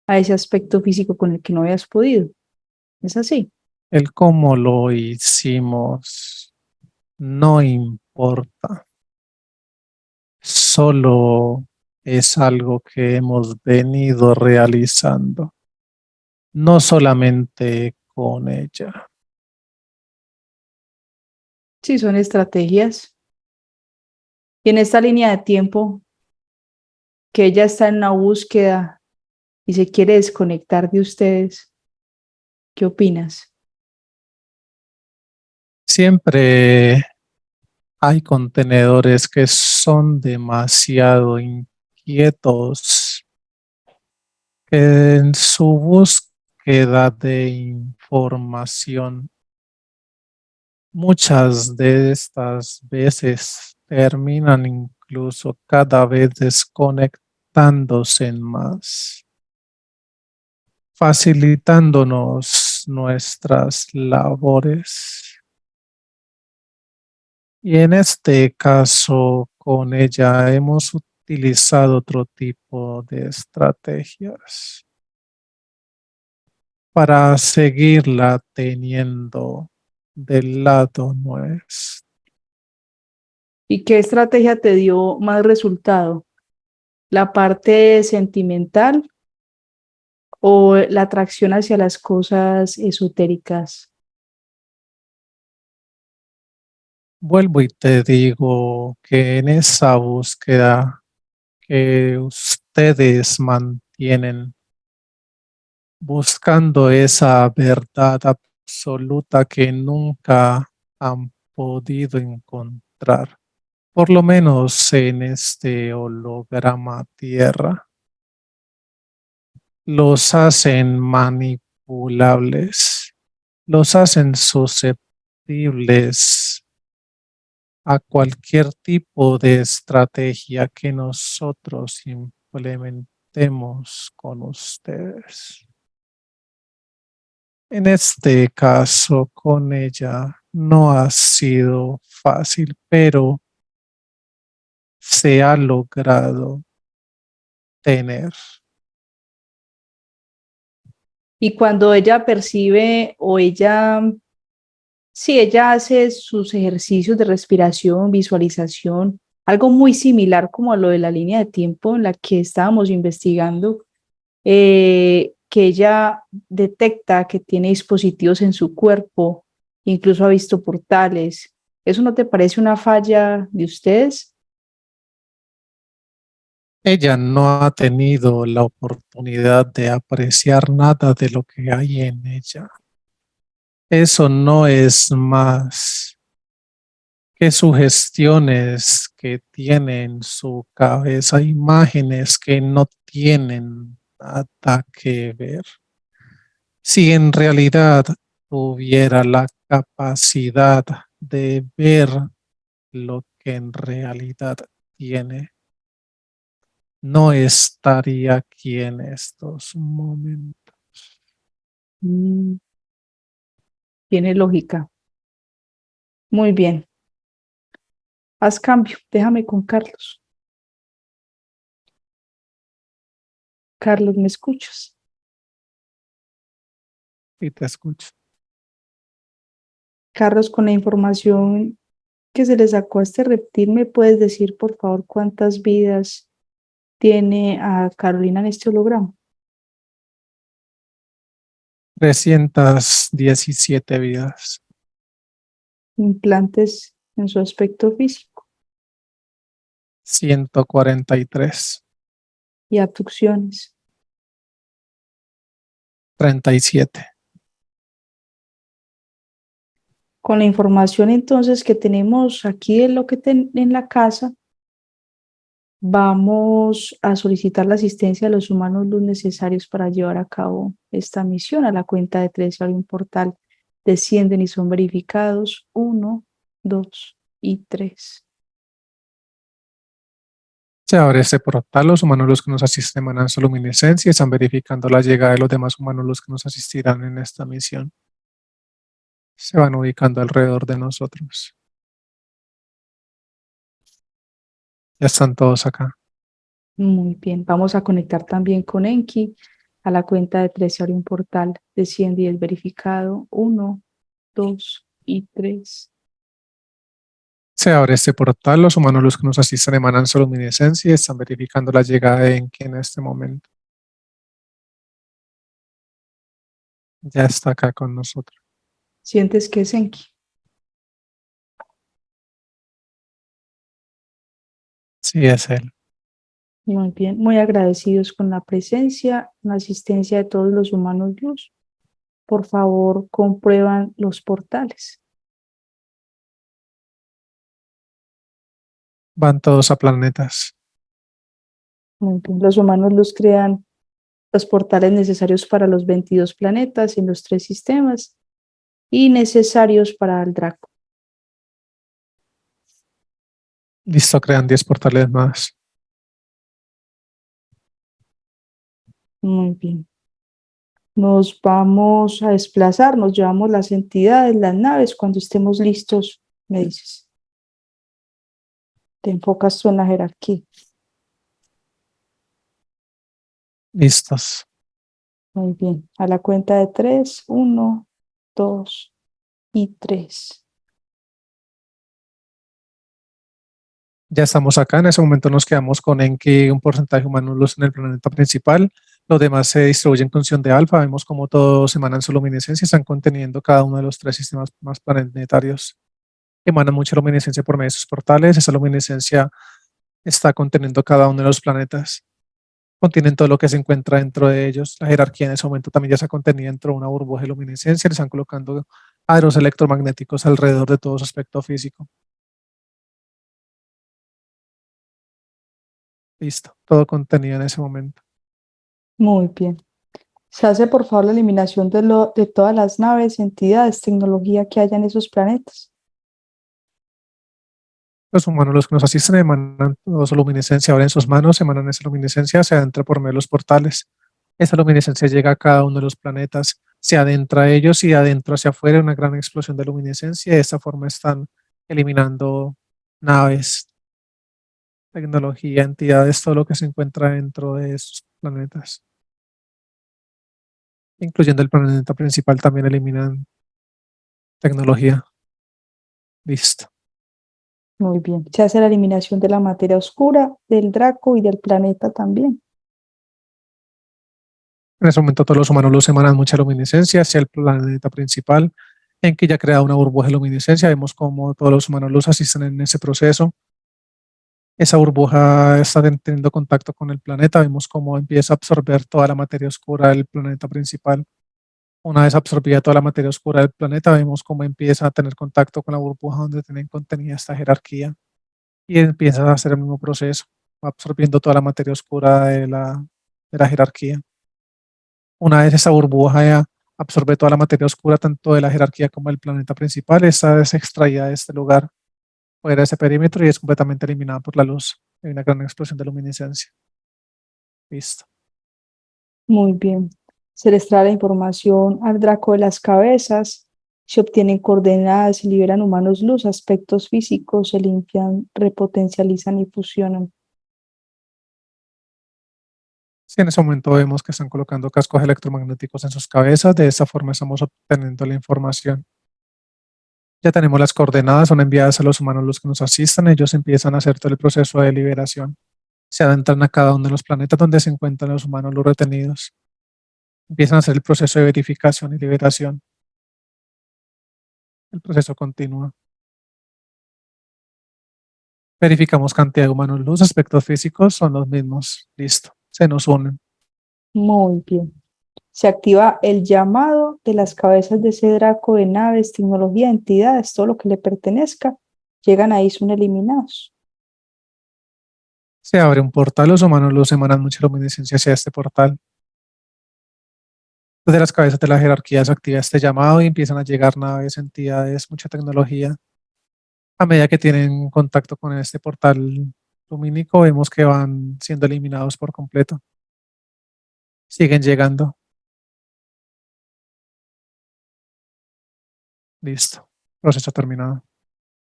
a ese aspecto físico con el que no habías podido. ¿Es así? El cómo lo hicimos no importa, solo es algo que hemos venido realizando, no solamente con ella. Sí, son estrategias. Y en esta línea de tiempo que ella está en una búsqueda y se quiere desconectar de ustedes, ¿qué opinas? Siempre hay contenedores que son demasiado inquietos, que en su búsqueda de información muchas de estas veces terminan incluso cada vez desconectándose más. facilitándonos nuestras labores. Y en este caso, con ella hemos utilizado otro tipo de estrategias para seguirla teniendo del lado nuestro. ¿Y qué estrategia te dio más resultado? ¿La parte sentimental o la atracción hacia las cosas esotéricas? Vuelvo y te digo que en esa búsqueda que ustedes mantienen, buscando esa verdad absoluta que nunca han podido encontrar, por lo menos en este holograma Tierra, los hacen manipulables, los hacen susceptibles a cualquier tipo de estrategia que nosotros implementemos con ustedes. En este caso, con ella no ha sido fácil, pero se ha logrado tener. Y cuando ella percibe o ella, si ella hace sus ejercicios de respiración, visualización, algo muy similar como a lo de la línea de tiempo en la que estábamos investigando, que ella detecta que tiene dispositivos en su cuerpo, incluso ha visto portales. ¿Eso no te parece una falla de ustedes? Ella no ha tenido la oportunidad de apreciar nada de lo que hay en ella. Eso no es más que sugestiones que tiene en su cabeza, imágenes que no tienen nada que ver. Si en realidad tuviera la capacidad de ver lo que en realidad tiene, no estaría aquí en estos momentos. Mm, tiene lógica. Muy bien. Haz cambio. Déjame con Carlos. Carlos, ¿me escuchas? Y te escucho. Carlos, con la información que se le sacó a este reptil, ¿me puedes decir, por favor, cuántas vidas tiene a Carolina en este holograma? 317 vidas, Implantes en su aspecto físico 143, y abducciones. 37. Con la información entonces que tenemos aquí en en la casa, vamos a solicitar la asistencia de los humanos luz necesarios para llevar a cabo esta misión. A la cuenta de tres, abre un portal, descienden y son verificados. Uno, dos y tres. Se abre este portal, los humanos los que nos asisten emanan su luminiscencia y están verificando la llegada de los demás humanos los que nos asistirán en esta misión. Se van ubicando alrededor de nosotros. Ya están todos acá. Muy bien, vamos a conectar también con Enki. A la cuenta de tres, se abre un portal, desciende y es verificado. Uno, dos y tres. Se abre este portal, los humanos los que nos asisten emanan su luminiscencia y están verificando la llegada de Enki en este momento. Ya está acá con nosotros. ¿Sientes que es Enki? Sí, es él. Muy bien, muy agradecidos con la presencia, la asistencia de todos los humanos luz. Por favor, comprueban los portales. Van todos a planetas. Muy bien, los humanos luz crean los portales necesarios para los 22 planetas en los tres sistemas y necesarios para el Draco. Listo, crean 10 portales más. Muy bien. nos vamos a desplazar, nos llevamos las entidades, las naves. Cuando estemos listos, me dices. Te enfocas tú en la jerarquía. Listos. Muy bien. A la cuenta de 3, 1, 2 y 3. Ya estamos acá. En ese momento nos quedamos con Enki, un porcentaje humano luz en el planeta principal. Los demás se distribuyen con función de alfa. Vemos como todos emanan su luminiscencia y están conteniendo cada uno de los tres sistemas más planetarios. Emanan mucha luminiscencia por medio de sus portales. Esa luminiscencia está conteniendo cada uno de los planetas. Contienen todo lo que se encuentra dentro de ellos. La jerarquía en ese momento también ya se ha contenido dentro de una burbuja de luminiscencia. Le están colocando aros electromagnéticos alrededor de todo su aspecto físico. Listo, todo contenido en ese momento. Muy bien. Se hace por favor la eliminación de todas las naves, entidades, tecnología que haya en esos planetas. Los humanos, los que nos asisten, emanan toda su luminiscencia ahora en sus manos, emanan esa luminiscencia, se adentra por medio de los portales. Esa luminiscencia llega a cada uno de los planetas, se adentra a ellos y adentro hacia afuera una gran explosión de luminiscencia. De esta forma están eliminando naves, tecnología, entidades, todo lo que se encuentra dentro de esos planetas. Incluyendo el planeta principal, también eliminan tecnología. Listo. Muy bien. Se hace la eliminación de la materia oscura, del Draco y del planeta también. En ese momento todos los humanos luz emanan mucha luminiscencia hacia el planeta principal, en que ya ha creado una burbuja de luminiscencia. Vemos cómo todos los humanos luz asisten en ese proceso. Esa burbuja está teniendo contacto con el planeta. Vemos cómo empieza a absorber toda la materia oscura del planeta principal. Una vez absorbida toda la materia oscura del planeta, vemos cómo empieza a tener contacto con la burbuja donde tienen contenida esta jerarquía y empieza a hacer el mismo proceso, absorbiendo toda la materia oscura de la jerarquía. Una vez esa burbuja ya absorbe toda la materia oscura, tanto de la jerarquía como del planeta principal, esta es extraída de este lugar, fuera de ese perímetro y es completamente eliminada por la luz. Hay una gran explosión de luminiscencia. Listo. Muy bien. Se les trae la información al Draco de las cabezas, se obtienen coordenadas, se liberan humanos luz, aspectos físicos, se limpian, repotencializan y fusionan. Sí, en ese momento vemos que están colocando cascos electromagnéticos en sus cabezas, de esa forma estamos obteniendo la información. Ya tenemos las coordenadas, son enviadas a los humanos los que nos asistan, ellos empiezan a hacer todo el proceso de liberación. Se adentran a cada uno de los planetas donde se encuentran los humanos los retenidos. Empiezan a hacer el proceso de verificación y liberación. El proceso continúa. Verificamos cantidad de humanos luz, aspectos físicos son los mismos. Listo, se nos unen. Muy bien. Se activa el llamado de las cabezas de ese Draco de naves, tecnología, entidades, todo lo que le pertenezca. Llegan ahí, son eliminados. Se abre un portal, los humanos luz emanan mucha luminiscencia hacia este portal. Desde las cabezas de la jerarquía se activa este llamado y empiezan a llegar naves, entidades, mucha tecnología. A medida que tienen contacto con este portal lumínico, vemos que van siendo eliminados por completo. Siguen llegando. Listo. Proceso terminado.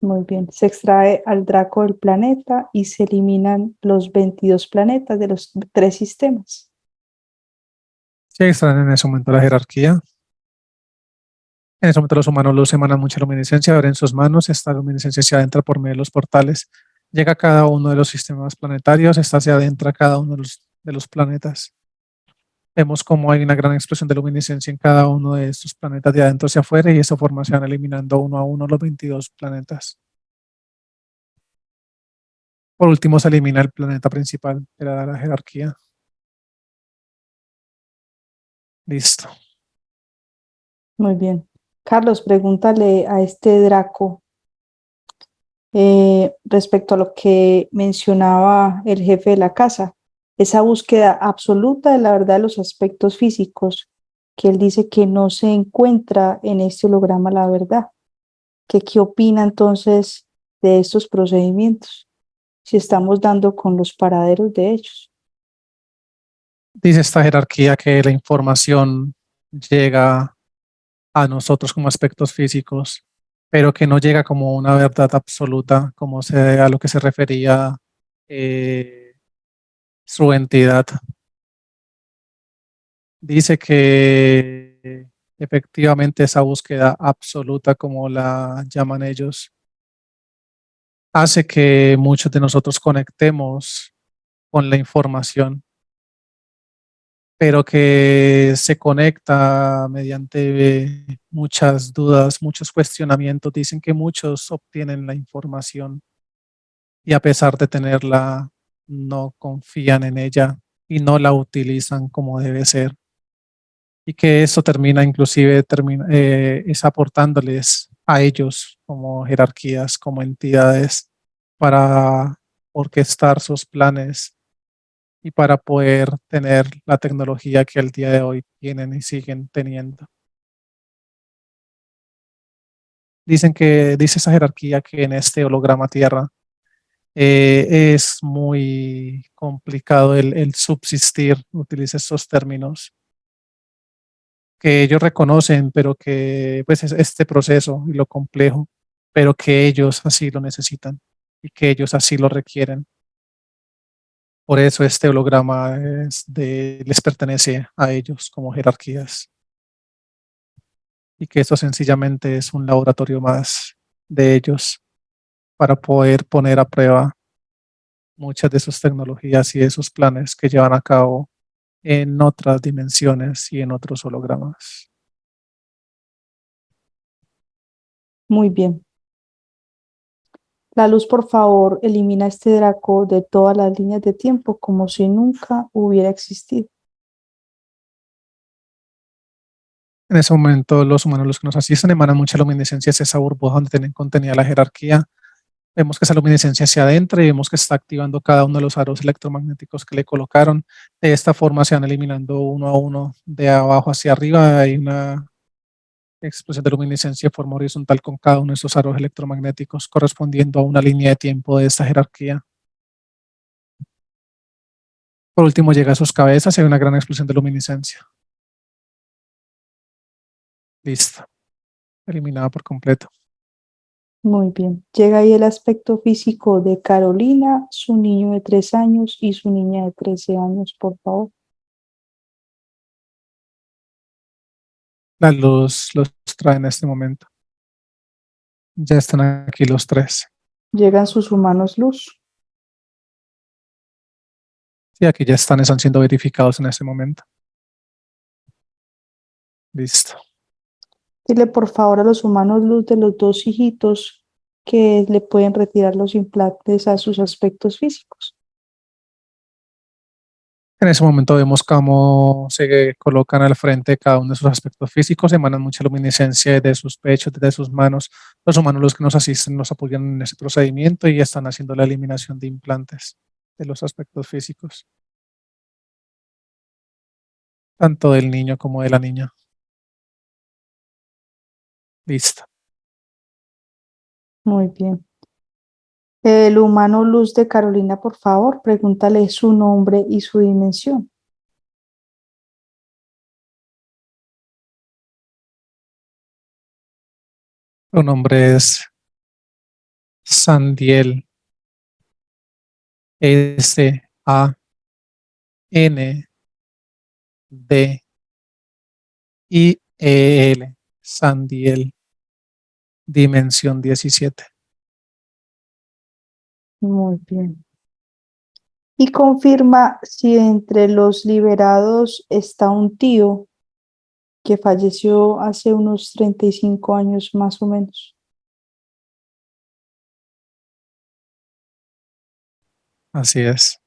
Muy bien. Se extrae al Draco del planeta y se eliminan los 22 planetas de los 3 sistemas. Se extraen en ese momento la jerarquía. En ese momento los humanos luz emanan mucha luminiscencia, abren sus manos, esta luminiscencia se adentra por medio de los portales, llega a cada uno de los sistemas planetarios, esta se adentra a cada uno de los planetas. Vemos cómo hay una gran explosión de luminiscencia en cada uno de estos planetas de adentro hacia afuera y de esa forma se van eliminando uno a uno los 22 planetas. Por último se elimina el planeta principal de la jerarquía. Listo. Muy bien. Carlos, pregúntale a este Draco respecto a lo que mencionaba el jefe de la casa, esa búsqueda absoluta de la verdad de los aspectos físicos, que él dice que no se encuentra en este holograma la verdad. ¿Qué opina entonces de estos procedimientos? Si estamos dando con los paraderos de ellos. Dice esta jerarquía que la información llega a nosotros como aspectos físicos, pero que no llega como una verdad absoluta, a lo que se refería eh, su entidad. Dice que efectivamente esa búsqueda absoluta, como la llaman ellos, hace que muchos de nosotros conectemos con la información, pero que se conecta mediante muchas dudas, muchos cuestionamientos. Dicen que muchos obtienen la información y a pesar de tenerla, no confían en ella y no la utilizan como debe ser. Y que eso termina inclusive es aportándoles a ellos como jerarquías, como entidades para orquestar sus planes y para poder tener la tecnología que al día de hoy tienen y siguen teniendo. Dice esa jerarquía que en este holograma Tierra es muy complicado el subsistir, utiliza esos términos que ellos reconocen, pero que pues es este proceso y lo complejo, pero que ellos así lo necesitan y que ellos así lo requieren. Por eso este holograma les pertenece a ellos como jerarquías y que eso sencillamente es un laboratorio más de ellos para poder poner a prueba muchas de sus tecnologías y de sus planes que llevan a cabo en otras dimensiones y en otros hologramas. Muy bien. La luz, por favor, elimina este Draco de todas las líneas de tiempo como si nunca hubiera existido. En ese momento, los humanos, los que nos asisten, emanan mucha luminiscencia, es esa burbuja donde tienen contenida la jerarquía. Vemos que esa luminiscencia se adentra y vemos que está activando cada uno de los aros electromagnéticos que le colocaron. De esta forma se van eliminando uno a uno de abajo hacia arriba. Hay una explosión de luminiscencia de forma horizontal con cada uno de esos aros electromagnéticos correspondiendo a una línea de tiempo de esta jerarquía. Por último llega a sus cabezas y hay una gran explosión de luminiscencia. Listo. Eliminada por completo. Muy bien. Llega ahí el aspecto físico de Carolina, su niño de 3 años y su niña de 13 años, por favor. La luz los trae en este momento. Ya están aquí los tres. Llegan sus humanos luz. Sí, aquí ya están siendo verificados en este momento. Listo. Dile por favor a los humanos luz de los dos hijitos que le pueden retirar los implantes a sus aspectos físicos. En ese momento vemos cómo se colocan al frente de cada uno de sus aspectos físicos, emanan mucha luminiscencia de sus pechos, de sus manos. Los humanos, los que nos asisten, nos apoyan en ese procedimiento y están haciendo la eliminación de implantes de los aspectos físicos, tanto del niño como de la niña. Listo. Muy bien. El humano luz de Carolina, por favor, pregúntale su nombre y su dimensión. Su nombre es Sandiel, Sandiel, Sandiel, dimensión 17. Muy bien. Y confirma si entre los liberados está un tío que falleció hace unos 35 años más o menos. Así es.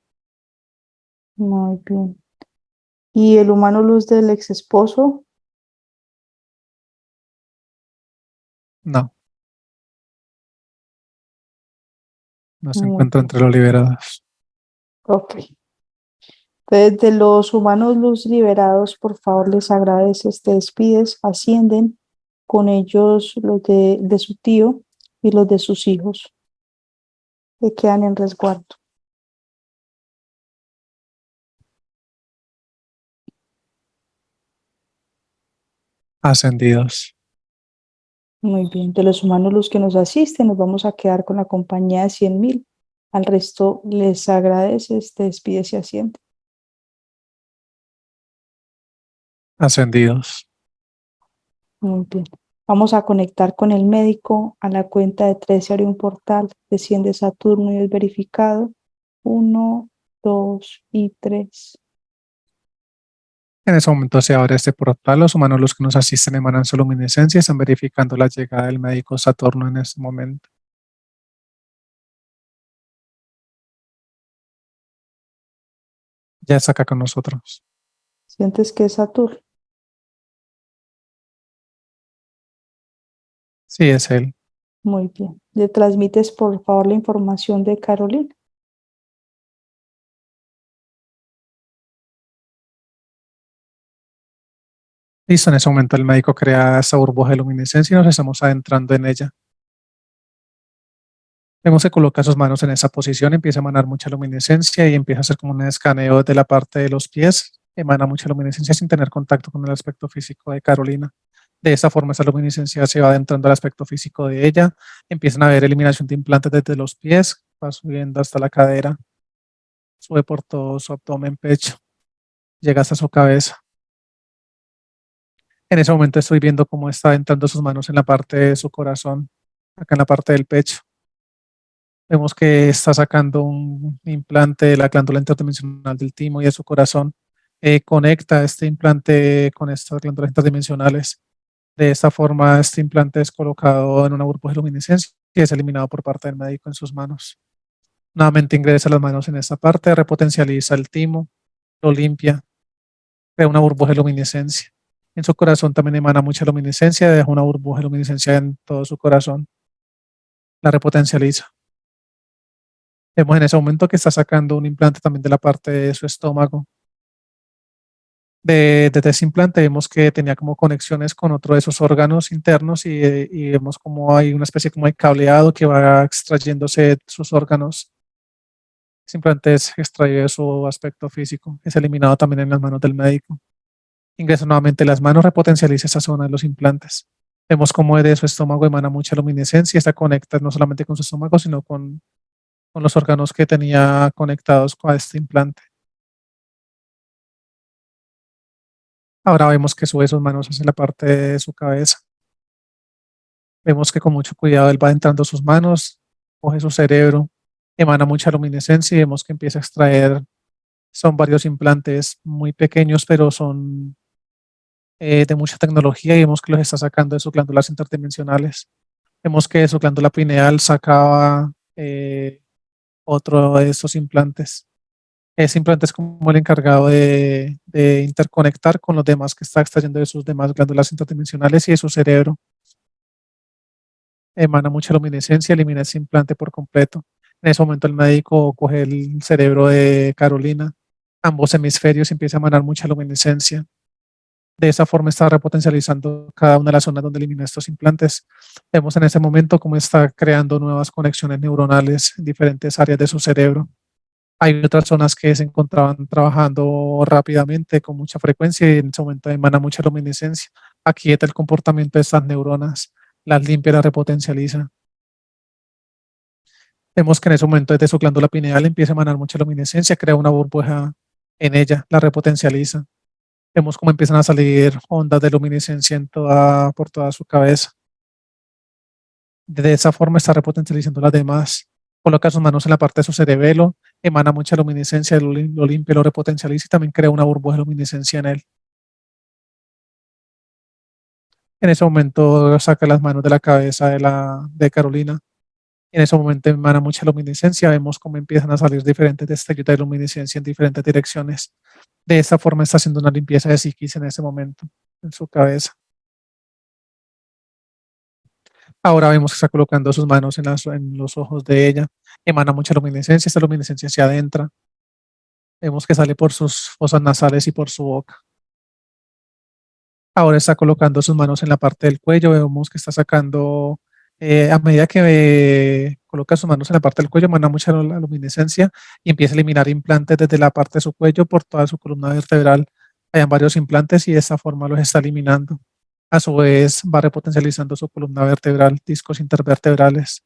Muy bien. Y el humano luz del ex esposo. No, no se Muy encuentra bien. entre los liberados. Ok. Entonces, de los humanos luz liberados, por favor, les agradeces, te despides, ascienden con ellos los de su tío y los de sus hijos que quedan en resguardo. ascendidos. Muy bien. De los humanos los que nos asisten, nos vamos a quedar con la compañía de 100.000. Al resto les agradece, te despide y asciende. Ascendidos. Muy bien. Vamos a conectar con el médico. A la cuenta de 3 se abre un portal. Desciende Saturno y es verificado. 1, 2 y 3. En ese momento se abre este portal. Los humanos, los que nos asisten, emanan su luminiscencia y están verificando la llegada del médico Saturno en este momento. Ya está acá con nosotros. ¿Sientes que es Saturno? Sí, es él. Muy bien. ¿Le transmites por favor la información de Carolina? Listo, en ese momento el médico crea esa burbuja de luminiscencia y nos estamos adentrando en ella. Vemos que coloca sus manos en esa posición, empieza a emanar mucha luminiscencia y empieza a hacer como un escaneo de la parte de los pies. Emana mucha luminiscencia sin tener contacto con el aspecto físico de Carolina. De esa forma, esa luminiscencia se va adentrando al aspecto físico de ella. Empiezan a ver eliminación de implantes desde los pies, va subiendo hasta la cadera, sube por todo su abdomen, pecho, llega hasta su cabeza. En ese momento estoy viendo cómo está entrando sus manos en la parte de su corazón, acá en la parte del pecho. Vemos que está sacando un implante de la glándula interdimensional del timo y de su corazón. Conecta este implante con estas glándulas interdimensionales. De esta forma, este implante es colocado en una burbuja de luminiscencia y es eliminado por parte del médico en sus manos. Nuevamente ingresa las manos en esta parte, repotencializa el timo, lo limpia, crea una burbuja de luminiscencia. En su corazón también emana mucha luminiscencia, deja una burbuja de luminiscencia en todo su corazón. La repotencializa. Vemos en ese momento que está sacando un implante también de la parte de su estómago. Desde ese implante vemos que tenía como conexiones con otro de esos órganos internos y vemos como hay una especie como de cableado que va extrayéndose sus órganos. Ese implante es extraído de su aspecto físico, es eliminado también en las manos del médico. Ingresa nuevamente las manos, repotencializa esa zona de los implantes. Vemos cómo de su estómago emana mucha luminiscencia y está conecta no solamente con su estómago, sino con los órganos que tenía conectados con este implante. Ahora vemos que sube sus manos hacia la parte de su cabeza. Vemos que con mucho cuidado él va entrando sus manos, coge su cerebro, emana mucha luminiscencia y vemos que empieza a extraer, son varios implantes muy pequeños, pero son de mucha tecnología y vemos que los está sacando de sus glándulas interdimensionales. Vemos que de su glándula pineal sacaba otro de estos implantes. Ese implante es como el encargado de interconectar con los demás que está extrayendo de sus demás glándulas interdimensionales y de su cerebro. Emana mucha luminiscencia, elimina ese implante por completo. En ese momento el médico coge el cerebro de Carolina, ambos hemisferios y empieza a emanar mucha luminiscencia. De esa forma está repotencializando cada una de las zonas donde elimina estos implantes. Vemos en ese momento cómo está creando nuevas conexiones neuronales en diferentes áreas de su cerebro. Hay otras zonas que se encontraban trabajando rápidamente con mucha frecuencia y en ese momento emana mucha luminiscencia. Aquieta el comportamiento de estas neuronas, las limpia, las repotencializa. Vemos que en ese momento desde su glándula pineal empieza a emanar mucha luminiscencia, crea una burbuja en ella, la repotencializa. Vemos cómo empiezan a salir ondas de luminiscencia por toda su cabeza. De esa forma está repotencializando las demás. Coloca sus manos en la parte de su cerebelo, emana mucha luminiscencia, lo limpia, lo repotencializa y también crea una burbuja de luminiscencia en él. En ese momento saca las manos de la cabeza de Carolina. En ese momento emana mucha luminiscencia. Vemos cómo empiezan a salir diferentes destellos de luminiscencia en diferentes direcciones. De esta forma está haciendo una limpieza de psiquis en ese momento, en su cabeza. Ahora vemos que está colocando sus manos en los ojos de ella. Emana mucha luminiscencia. Esta luminiscencia se adentra. Vemos que sale por sus fosas nasales y por su boca. Ahora está colocando sus manos en la parte del cuello. Vemos que está sacando, a medida que coloca sus manos en la parte del cuello, emana mucha la luminiscencia y empieza a eliminar implantes desde la parte de su cuello por toda su columna vertebral. Hayan varios implantes y de esta forma los está eliminando. A su vez, va repotencializando su columna vertebral, discos intervertebrales.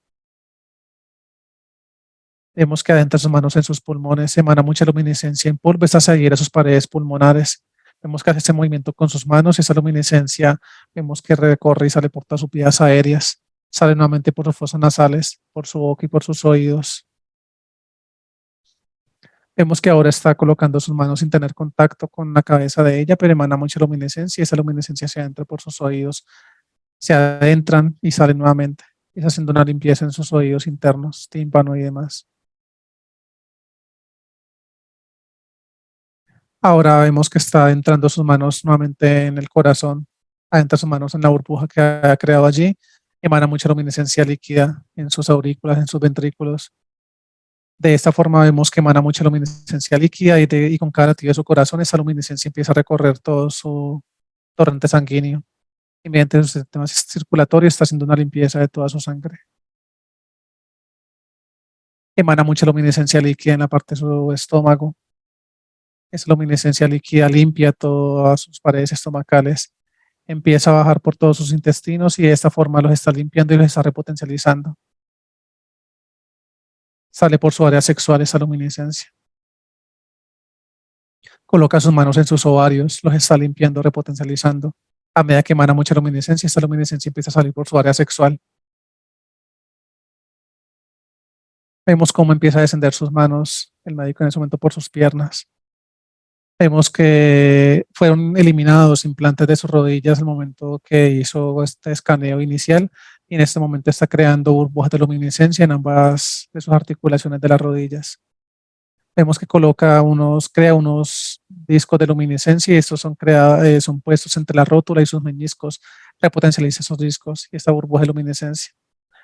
Vemos que adentra sus manos en sus pulmones, emana mucha luminiscencia en polvo, hasta seguir a sus paredes pulmonares. Vemos que hace ese movimiento con sus manos, esa luminiscencia, vemos que recorre y sale por todas sus vías aéreas, sale nuevamente por sus fosas nasales, por su boca y por sus oídos. Vemos que ahora está colocando sus manos sin tener contacto con la cabeza de ella, pero emana mucha luminiscencia y esa luminiscencia se adentra por sus oídos, se adentran y salen nuevamente. Y está haciendo una limpieza en sus oídos internos, tímpano y demás. Ahora vemos que está entrando sus manos nuevamente en el corazón, adentra sus manos en la burbuja que ha creado allí, emana mucha luminiscencia líquida en sus aurículas, en sus ventrículos. De esta forma vemos que emana mucha luminiscencia líquida y con cada latido de su corazón esa luminiscencia empieza a recorrer todo su torrente sanguíneo y mediante su sistema circulatorio está haciendo una limpieza de toda su sangre. Emana mucha luminiscencia líquida en la parte de su estómago. Esa luminiscencia líquida limpia todas sus paredes estomacales, empieza a bajar por todos sus intestinos y de esta forma los está limpiando y los está repotencializando. Sale por su área sexual esa luminiscencia. Coloca sus manos en sus ovarios, los está limpiando, repotencializando. A medida que emana mucha luminiscencia, esta luminiscencia empieza a salir por su área sexual. Vemos cómo empieza a descender sus manos, el médico en ese momento por sus piernas. Vemos que fueron eliminados implantes de sus rodillas al momento que hizo este escaneo inicial y en este momento está creando burbujas de luminiscencia en ambas de sus articulaciones de las rodillas. Vemos que crea unos discos de luminiscencia y estos son puestos entre la rótula y sus meniscos. Repotencializa esos discos y esta burbuja de luminiscencia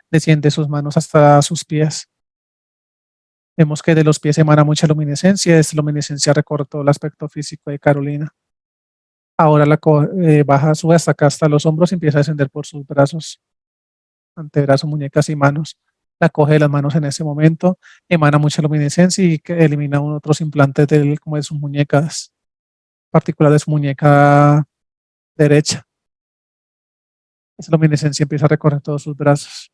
desciende de sus manos hasta sus pies. Vemos que de los pies emana mucha luminiscencia. Esta luminiscencia recorre todo el aspecto físico de Carolina. Ahora sube hasta acá, hasta los hombros y empieza a descender por sus brazos, antebrazos, muñecas y manos. La coge de las manos en ese momento, emana mucha luminiscencia y elimina otros implantes como de sus muñecas, particular de su muñeca derecha. Esa luminiscencia empieza a recorrer todos sus brazos.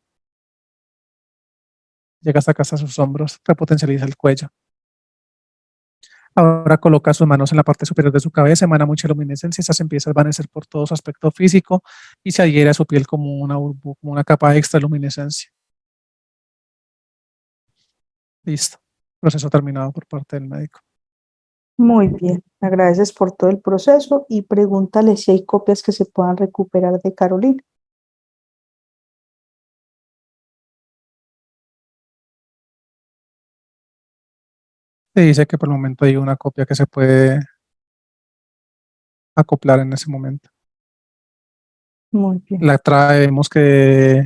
Llega hasta acá, hasta sus hombros, repotencializa el cuello. Ahora coloca sus manos en la parte superior de su cabeza, emana mucha luminiscencia, esa se empieza a desvanecer por todo su aspecto físico y se adhiere a su piel como como una capa extra de luminiscencia. Listo. Proceso terminado por parte del médico. Muy bien, agradeces por todo el proceso y pregúntale si hay copias que se puedan recuperar de Carolina. Se dice que por el momento hay una copia que se puede acoplar en ese momento. Muy bien, La traemos que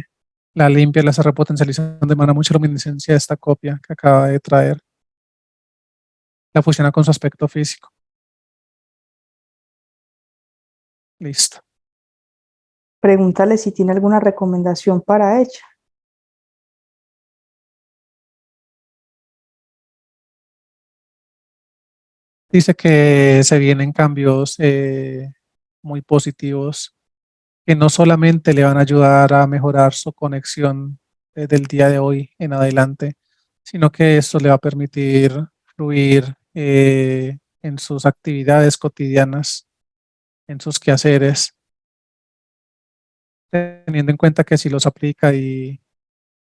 la limpia, la hace repotencialización de manera mucha luminiscencia de esta copia que acaba de traer. La fusiona con su aspecto físico. Listo. pregúntale si tiene alguna recomendación para ella. Dice que se vienen cambios muy positivos que no solamente le van a ayudar a mejorar su conexión del día de hoy en adelante, sino que esto le va a permitir fluir en sus actividades cotidianas, en sus quehaceres, teniendo en cuenta que si los aplica y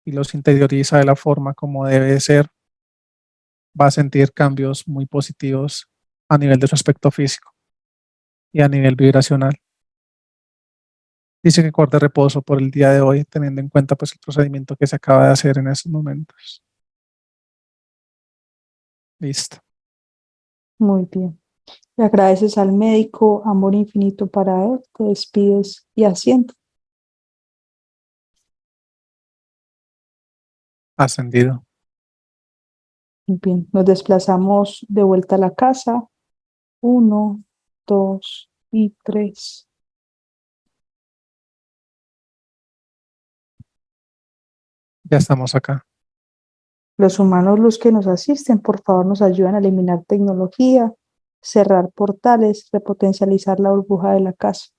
los interioriza de la forma como debe ser, va a sentir cambios muy positivos a nivel de su aspecto físico y a nivel vibracional. Dice que guarde reposo por el día de hoy, teniendo en cuenta pues el procedimiento que se acaba de hacer en esos momentos. Listo. Muy bien. Le agradeces al médico, amor infinito para él, te despides y asiento. Ascendido. Muy bien, nos desplazamos de vuelta a la casa. 1, 2 y 3. Ya estamos acá. Los humanos, los que nos asisten, por favor, nos ayudan a eliminar tecnología, cerrar portales, repotencializar la burbuja de la casa.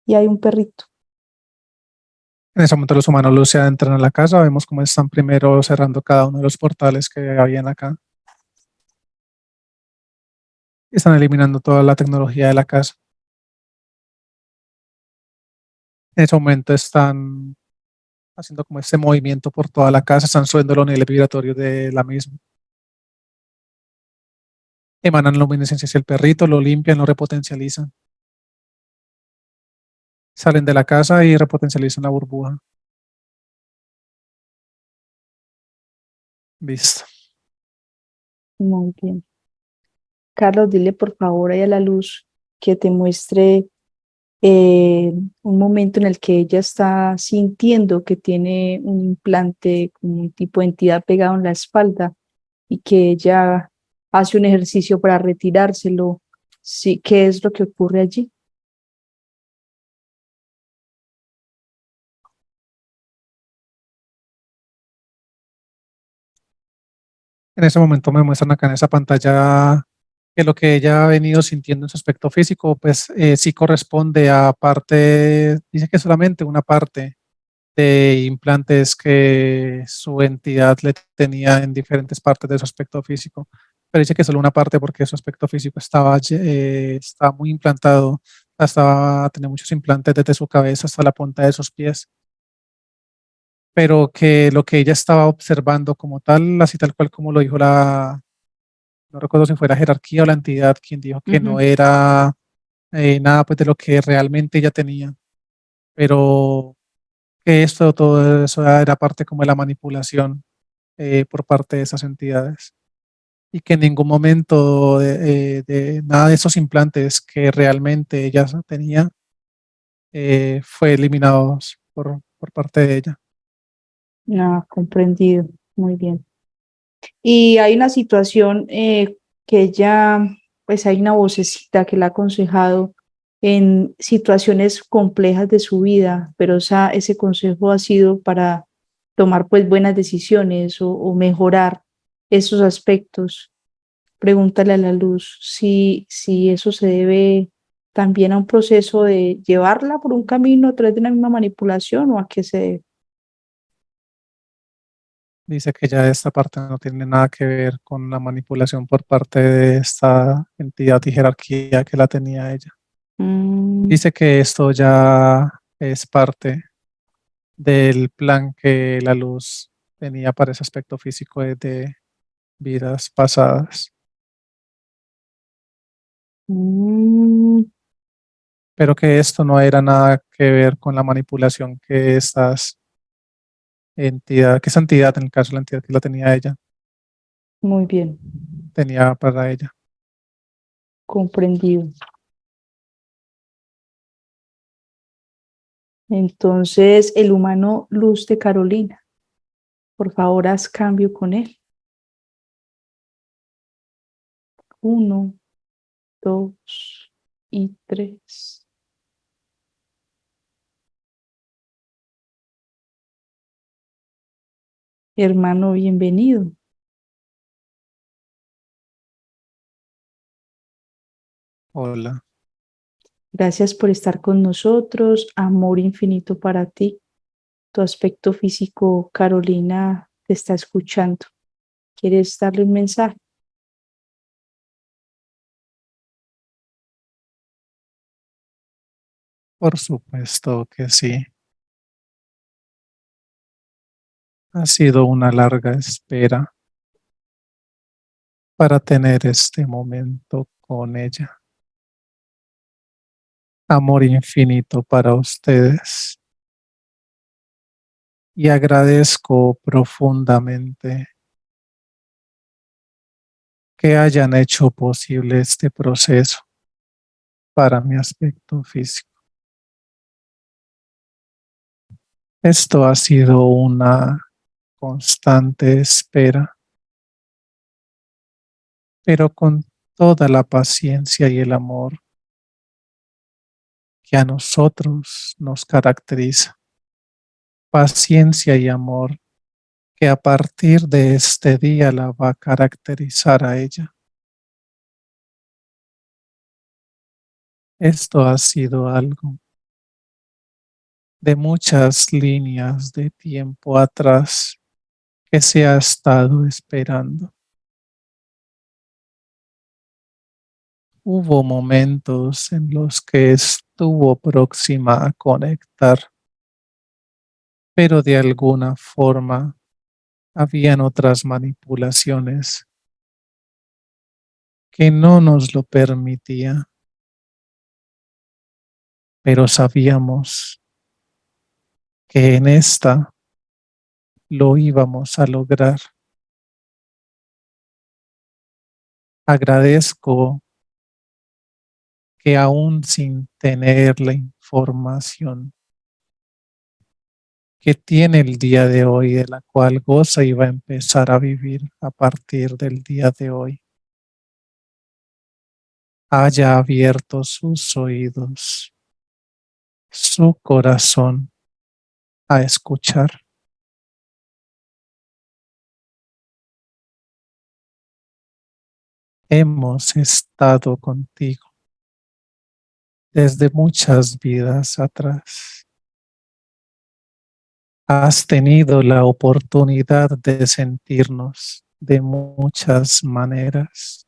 Y hay un perrito. En ese momento los humanos se adentran a la casa, vemos cómo están primero cerrando cada uno de los portales que habían acá. Están eliminando toda la tecnología de la casa. En ese momento están haciendo como este movimiento por toda la casa, están subiendo los niveles vibratorios de la misma. Emanan luminiscencia hacia el perrito, lo limpian, lo repotencializan. Salen de la casa y repotencializan la burbuja. Listo. Muy bien. Carlos, dile por favor ahí a la luz que te muestre un momento en el que ella está sintiendo que tiene un implante, como un tipo de entidad pegado en la espalda y que ella hace un ejercicio para retirárselo. Sí, ¿qué es lo que ocurre allí? En ese momento me muestran acá en esa pantalla que lo que ella ha venido sintiendo en su aspecto físico, pues sí corresponde a parte, dice que solamente una parte de implantes que su entidad le tenía en diferentes partes de su aspecto físico, pero dice que solo una parte porque su aspecto físico estaba muy implantado, tenía muchos implantes desde su cabeza hasta la punta de sus pies, pero que lo que ella estaba observando como tal, así tal cual como lo dijo no recuerdo si fue la jerarquía o la entidad quien dijo que no Ujú. era nada pues de lo que realmente ella tenía, pero que todo eso era parte como de la manipulación por parte de esas entidades y que en ningún momento de nada de esos implantes que realmente ella tenía fue eliminados por parte de ella. No, comprendido. Muy bien. Y hay una situación que ella, pues hay una vocecita que la ha aconsejado en situaciones complejas de su vida, pero ese consejo ha sido para tomar pues buenas decisiones o mejorar esos aspectos. Pregúntale a la luz si eso se debe también a un proceso de llevarla por un camino a través de una misma manipulación o a qué se debe. Dice que ya esta parte no tiene nada que ver con la manipulación por parte de esta entidad y jerarquía que la tenía ella. Mm, Dice que esto ya es parte del plan que la luz tenía para ese aspecto físico de vidas pasadas, mm, pero que esto no era nada que ver con la manipulación que esa entidad, en el caso de la entidad que la tenía ella, muy bien, tenía para ella. comprendido. Entonces, el humano Luz de Carolina, por favor, haz cambio con él. Uno, dos y tres. Hermano, bienvenido. Hola, Gracias por estar con nosotros. Amor infinito para ti. Tu aspecto físico, Carolina, te está escuchando. ¿Quieres darle un mensaje? por supuesto que sí. Ha sido una larga espera para tener este momento con ella. Amor infinito para ustedes y agradezco profundamente que hayan hecho posible este proceso para mi aspecto físico. Esto ha sido una constante espera, pero con toda la paciencia y el amor que a nosotros nos caracteriza. Paciencia y amor que a partir de este día la va a caracterizar a ella. Esto ha sido algo de muchas líneas de tiempo atrás que se ha estado esperando. Hubo momentos en los que estuvo próxima a conectar, pero de alguna forma habían otras manipulaciones que no nos lo permitía, pero sabíamos que en esta lo íbamos a lograr. Agradezco que aún sin tener la información que tiene el día de hoy, de la cual goza y va a empezar a vivir a partir del día de hoy, haya abierto sus oídos, su corazón a escuchar. Hemos estado contigo desde muchas vidas atrás. Has tenido la oportunidad de sentirnos de muchas maneras.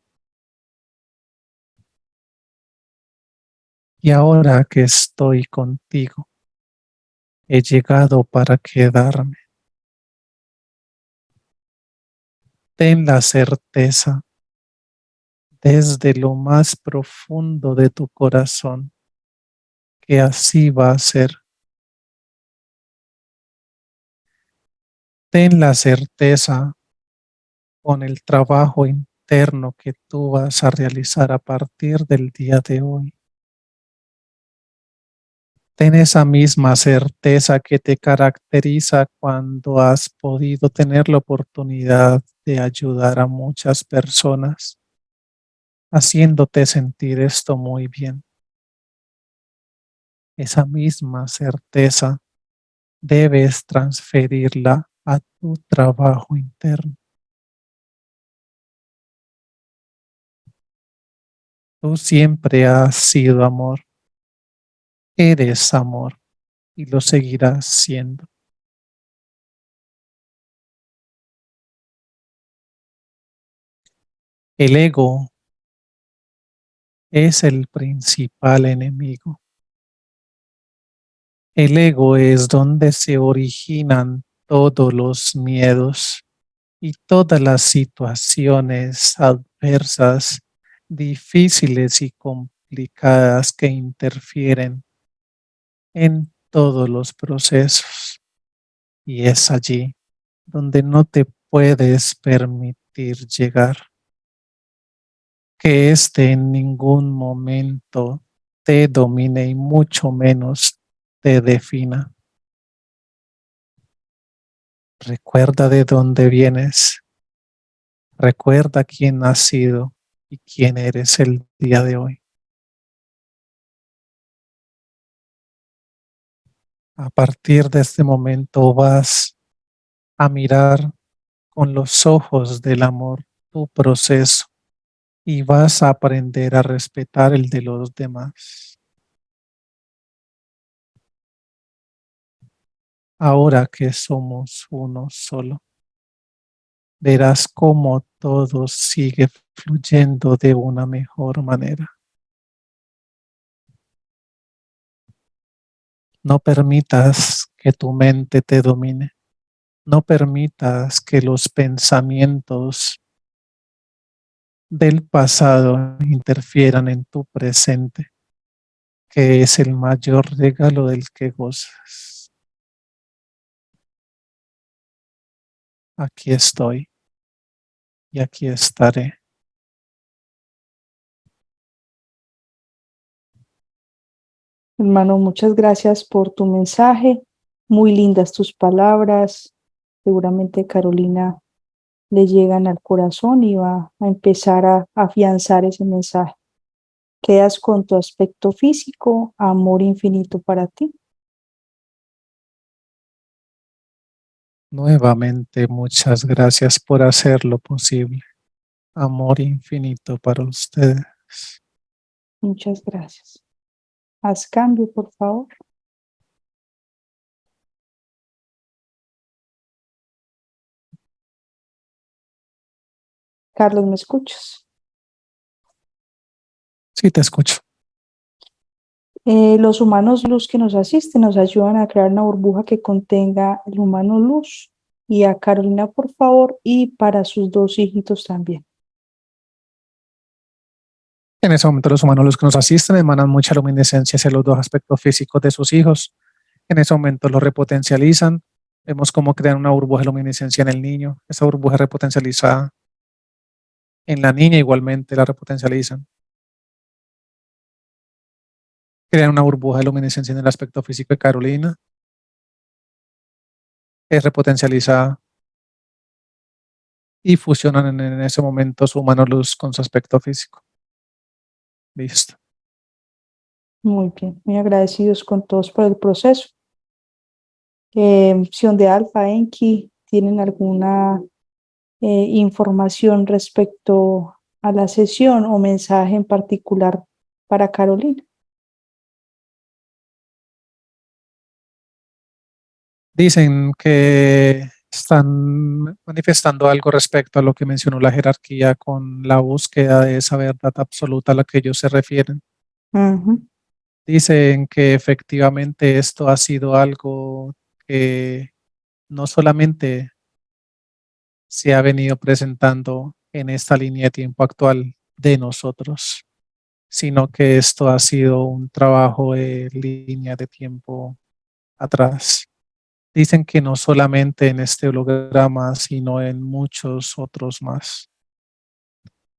Y ahora que estoy contigo, he llegado para quedarme. Ten la certeza desde lo más profundo de tu corazón que así va a ser. Ten la certeza con el trabajo interno que tú vas a realizar a partir del día de hoy. Ten esa misma certeza que te caracteriza cuando has podido tener la oportunidad de ayudar a muchas personas, haciéndote sentir esto muy bien. Esa misma certeza debes transferirla a tu trabajo interno. Tú siempre has sido amor, eres amor y lo seguirás siendo. El ego es el principal enemigo. El ego es donde se originan todos los miedos y todas las situaciones adversas, difíciles y complicadas que interfieren en todos los procesos. Y es allí donde no te puedes permitir llegar, que éste en ningún momento te domine y mucho menos te defina. Recuerda de dónde vienes, recuerda quién has sido y quién eres el día de hoy. A partir de este momento vas a mirar con los ojos del amor tu proceso y vas a aprender a respetar el de los demás. Ahora que somos uno solo, verás cómo todo sigue fluyendo de una mejor manera. No permitas que tu mente te domine. No permitas que los pensamientos del pasado interfieran en tu presente, que es el mayor regalo del que gozas. Aquí estoy y aquí estaré. Hermano, muchas gracias por tu mensaje. Muy lindas tus palabras. Seguramente Carolina le llegan al corazón y va a empezar a afianzar ese mensaje. Quedas con tu aspecto físico, amor infinito para ti. Nuevamente, muchas gracias por hacerlo posible. Amor infinito para ustedes. Muchas gracias. Haz cambio, por favor. Carlos, ¿me escuchas? Sí, te escucho. Los humanos luz que nos asisten nos ayudan a crear una burbuja que contenga el humano luz. Y a Carolina, por favor, y para sus dos hijitos también. En ese momento los humanos los que nos asisten emanan mucha luminiscencia hacia los dos aspectos físicos de sus hijos. En ese momento los repotencializan. Vemos cómo crean una burbuja de luminiscencia en el niño. Esa burbuja repotencializada en la niña igualmente la repotencializan. Crean una burbuja de luminiscencia en el aspecto físico de Carolina. Es repotencializada y fusionan en ese momento su humano luz con su aspecto físico. Listo. Muy bien, muy agradecidos con todos por el proceso. Sion de Alfa, Enki, ¿tienen alguna información respecto a la sesión o mensaje en particular para Carolina? Dicen que están manifestando algo respecto a lo que mencionó la jerarquía con la búsqueda de esa verdad absoluta a la que ellos se refieren. Ujú. Dicen que efectivamente esto ha sido algo que no solamente se ha venido presentando en esta línea de tiempo actual de nosotros, sino que esto ha sido un trabajo de línea de tiempo atrás. Dicen que no solamente en este holograma, sino en muchos otros más,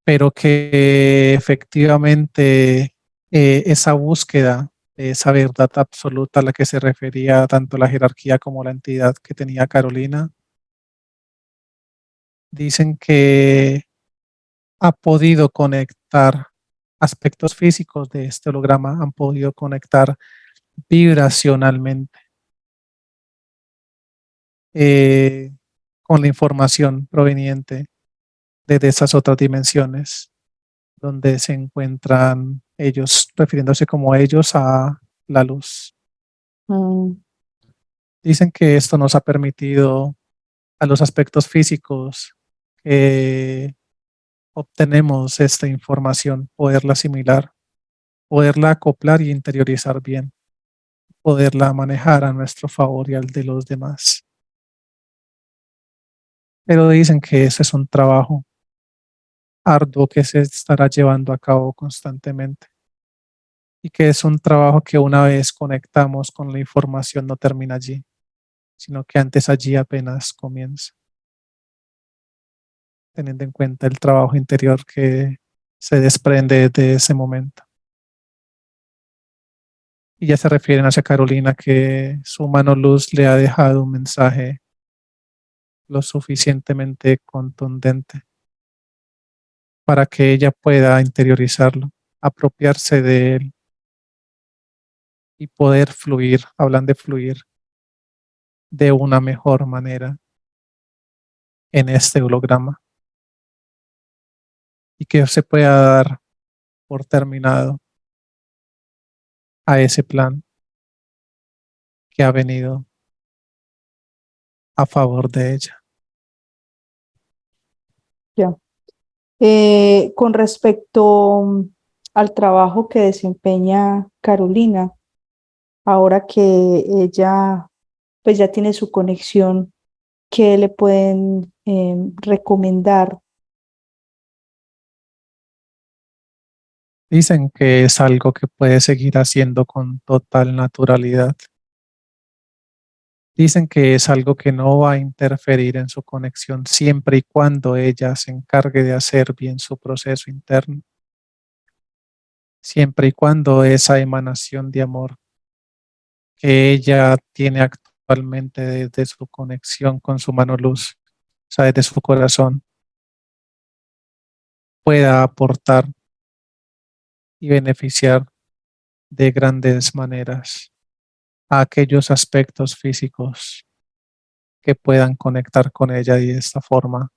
pero que efectivamente esa búsqueda de esa verdad absoluta a la que se refería tanto la jerarquía como la entidad que tenía Carolina, dicen que ha podido conectar aspectos físicos de este holograma, han podido conectar vibracionalmente eh, con la información proveniente de esas otras dimensiones donde se encuentran ellos, refiriéndose como ellos a la luz. Mm, Dicen que esto nos ha permitido a los aspectos físicos que obtenemos esta información, poderla asimilar, poderla acoplar y interiorizar bien, poderla manejar a nuestro favor y al de los demás. Pero dicen que ese es un trabajo arduo que se estará llevando a cabo constantemente y que es un trabajo que una vez conectamos con la información no termina allí, sino que antes allí apenas comienza, teniendo en cuenta el trabajo interior que se desprende de ese momento. Y ya se refieren hacia Carolina que su mano luz le ha dejado un mensaje lo suficientemente contundente para que ella pueda interiorizarlo, apropiarse de él y poder fluir, hablan de fluir de una mejor manera en este holograma y que se pueda dar por terminado a ese plan que ha venido a favor de ella. ya. Con respecto al trabajo que desempeña Carolina, ahora que ella pues ya tiene su conexión, ¿qué le pueden recomendar? Dicen que es algo que puede seguir haciendo con total naturalidad. Dicen que es algo que no va a interferir en su conexión siempre y cuando ella se encargue de hacer bien su proceso interno, siempre y cuando esa emanación de amor que ella tiene actualmente desde su conexión con su mano luz, o sea, desde su corazón, pueda aportar y beneficiar de grandes maneras a aquellos aspectos físicos que puedan conectar con ella y de esta forma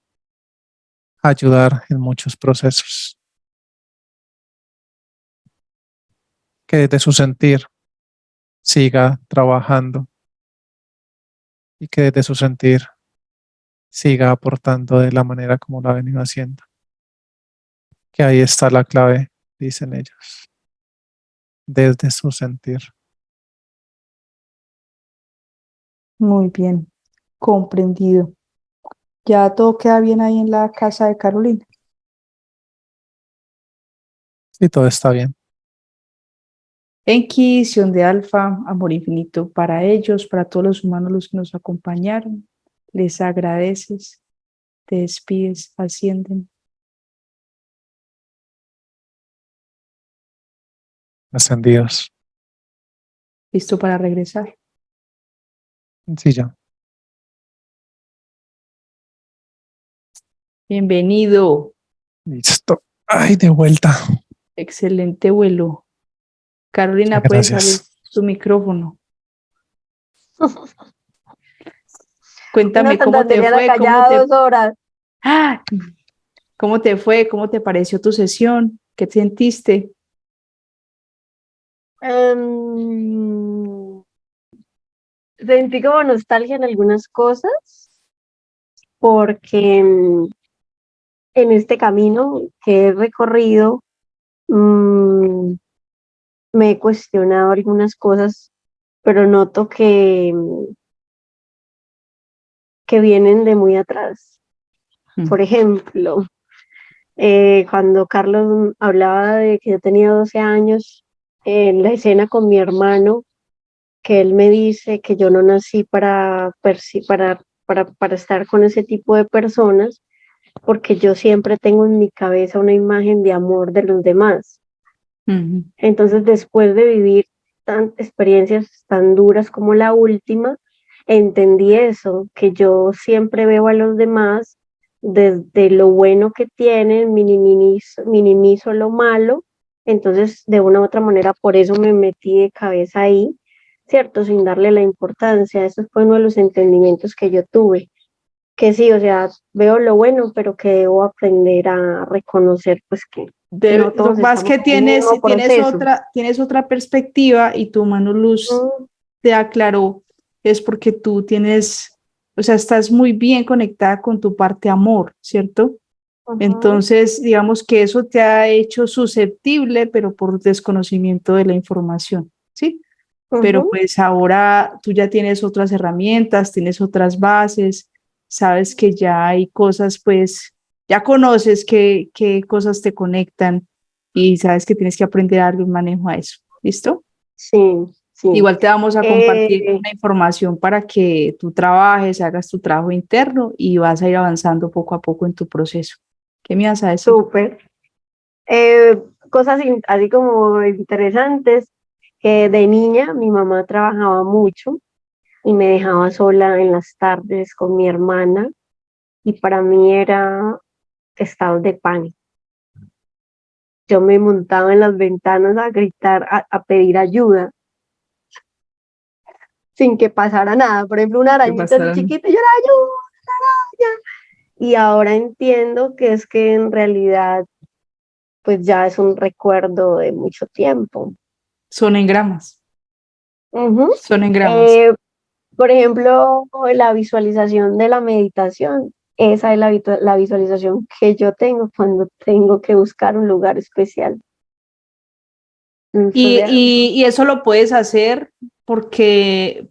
ayudar en muchos procesos. Que desde su sentir siga trabajando y que desde su sentir siga aportando de la manera como lo ha venido haciendo. que ahí está la clave, dicen ellos, desde su sentir. Muy bien, comprendido. Ya todo queda bien ahí en la casa de Carolina. Y todo está bien. Enki, Sion de Alfa, amor infinito para ellos, para todos los humanos los que nos acompañaron. Les agradeces, te despides, ascienden. Ascendidos. Listo para regresar. Sí, ya. Bienvenido. Listo. Ay, de vuelta. Excelente vuelo. Carolina, Muchas puedes abrir gracias. tu micrófono. Uno Cuéntame tan cómo te Santander fue, callada 2 horas. ¡Ah! ¿Cómo te fue? ¿Cómo te pareció tu sesión? ¿Qué sentiste? Em, Sentí como nostalgia en algunas cosas, porque en este camino que he recorrido, mm, me he cuestionado algunas cosas, pero noto que vienen de muy atrás. Por ejemplo, cuando Carlos hablaba de que yo tenía 12 años, en la escena con mi hermano, que él me dice que yo no nací para estar con ese tipo de personas, porque yo siempre tengo en mi cabeza una imagen de amor de los demás. Entonces, después de vivir experiencias tan duras como la última, entendí eso, que yo siempre veo a los demás desde lo bueno que tienen, minimizo lo malo. Entonces, de una u otra manera, por eso me metí de cabeza ahí, ¿cierto? Sin darle la importancia. Eso fue uno de los entendimientos que yo tuve. Que sí, o sea, veo lo bueno, pero que debo aprender a reconocer, pues que no Lo todos que pasa es estamos que en el mismo proceso. tienes otra perspectiva y tu mano luz Mm, te aclaró, es porque tú tienes, o sea, estás muy bien conectada con tu parte amor, ¿cierto? ujú, Entonces, digamos que eso te ha hecho susceptible, pero por desconocimiento de la información, ¿sí? Pero ujú. pues ahora tú ya tienes otras herramientas, tienes otras bases, sabes que ya hay cosas, pues ya conoces qué cosas te conectan y sabes que tienes que aprender a darle un manejo a eso. ¿Listo? Sí, sí. Igual te vamos a compartir Eh, la información para que tú trabajes, hagas tu trabajo interno y vas a ir avanzando poco a poco en tu proceso. ¿Qué me vas a decir? Súper. Cosas así como interesantes, que de niña mi mamá trabajaba mucho y me dejaba sola en las tardes con mi hermana, y para mí era estado de pánico. Yo me montaba en las ventanas a gritar, a pedir ayuda sin que pasara nada. Por ejemplo, una ¿Qué arañita así pasaron? chiquita, y yo era ayuda, araña. Y ahora entiendo que es que en realidad pues ya es un recuerdo de mucho tiempo. Son engramas, Ujú. son engramas. Eh, por ejemplo, la visualización de la meditación. Esa es la visualización que yo tengo cuando tengo que buscar un lugar especial. O sea, Y eso lo puedes hacer porque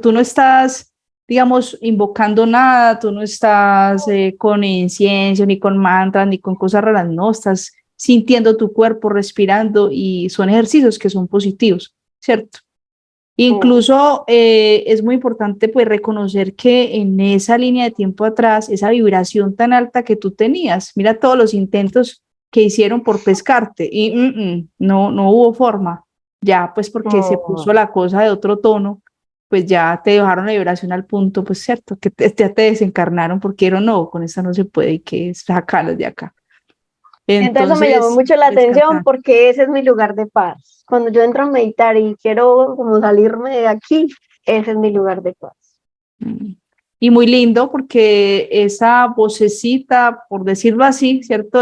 tú no estás, digamos, invocando nada, tú no estás con incienso, ni con mantras, ni con cosas raras, no, estás sintiendo tu cuerpo, respirando y son ejercicios que son positivos, ¿cierto? Incluso es muy importante pues reconocer que en esa línea de tiempo atrás, esa vibración tan alta que tú tenías, mira todos los intentos que hicieron por pescarte y no hubo forma, ya pues porque se puso la cosa de otro tono, pues ya te dejaron la vibración al punto, pues cierto, que ya te desencarnaron porque dijeron no, con esta no se puede y que sacarlas de acá. entonces eso me llamó Entonces, mucho la atención descansar. porque ese es mi lugar de paz. Cuando yo entro a meditar y quiero como salirme de aquí, ese es mi lugar de paz. Mm. Y muy lindo porque esa vocecita, por decirlo así, ¿cierto?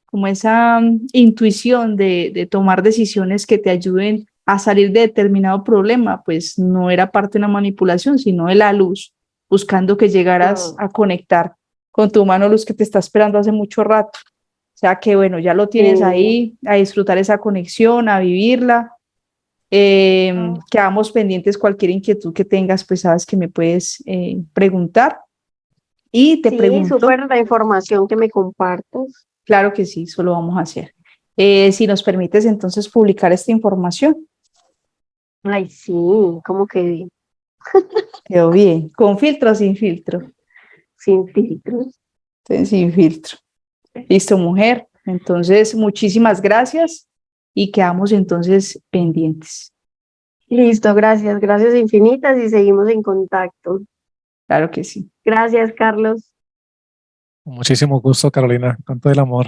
Como esa intuición de tomar decisiones que te ayuden a salir de determinado problema, pues no era parte de una manipulación, sino de la luz, buscando que llegaras Mm, a conectar con tu mano luz que te está esperando hace mucho rato. sea que bueno, ya lo tienes Sí. ahí, a disfrutar esa conexión, a vivirla. Quedamos pendientes, cualquier inquietud que tengas, pues sabes que me puedes preguntar. Y te Sí, pregunto, súper la información que me compartes. claro que sí, eso lo vamos a hacer. Si nos permites entonces publicar esta información, Ay, sí, como que quedó bien, con filtro o sin filtro. sin filtros. Entonces, sin filtro. Listo, mujer. Entonces, muchísimas gracias y quedamos entonces pendientes. Listo, gracias, gracias infinitas y seguimos en contacto. Claro que sí. Gracias, Carlos. Con muchísimo gusto, Carolina, con todo el amor.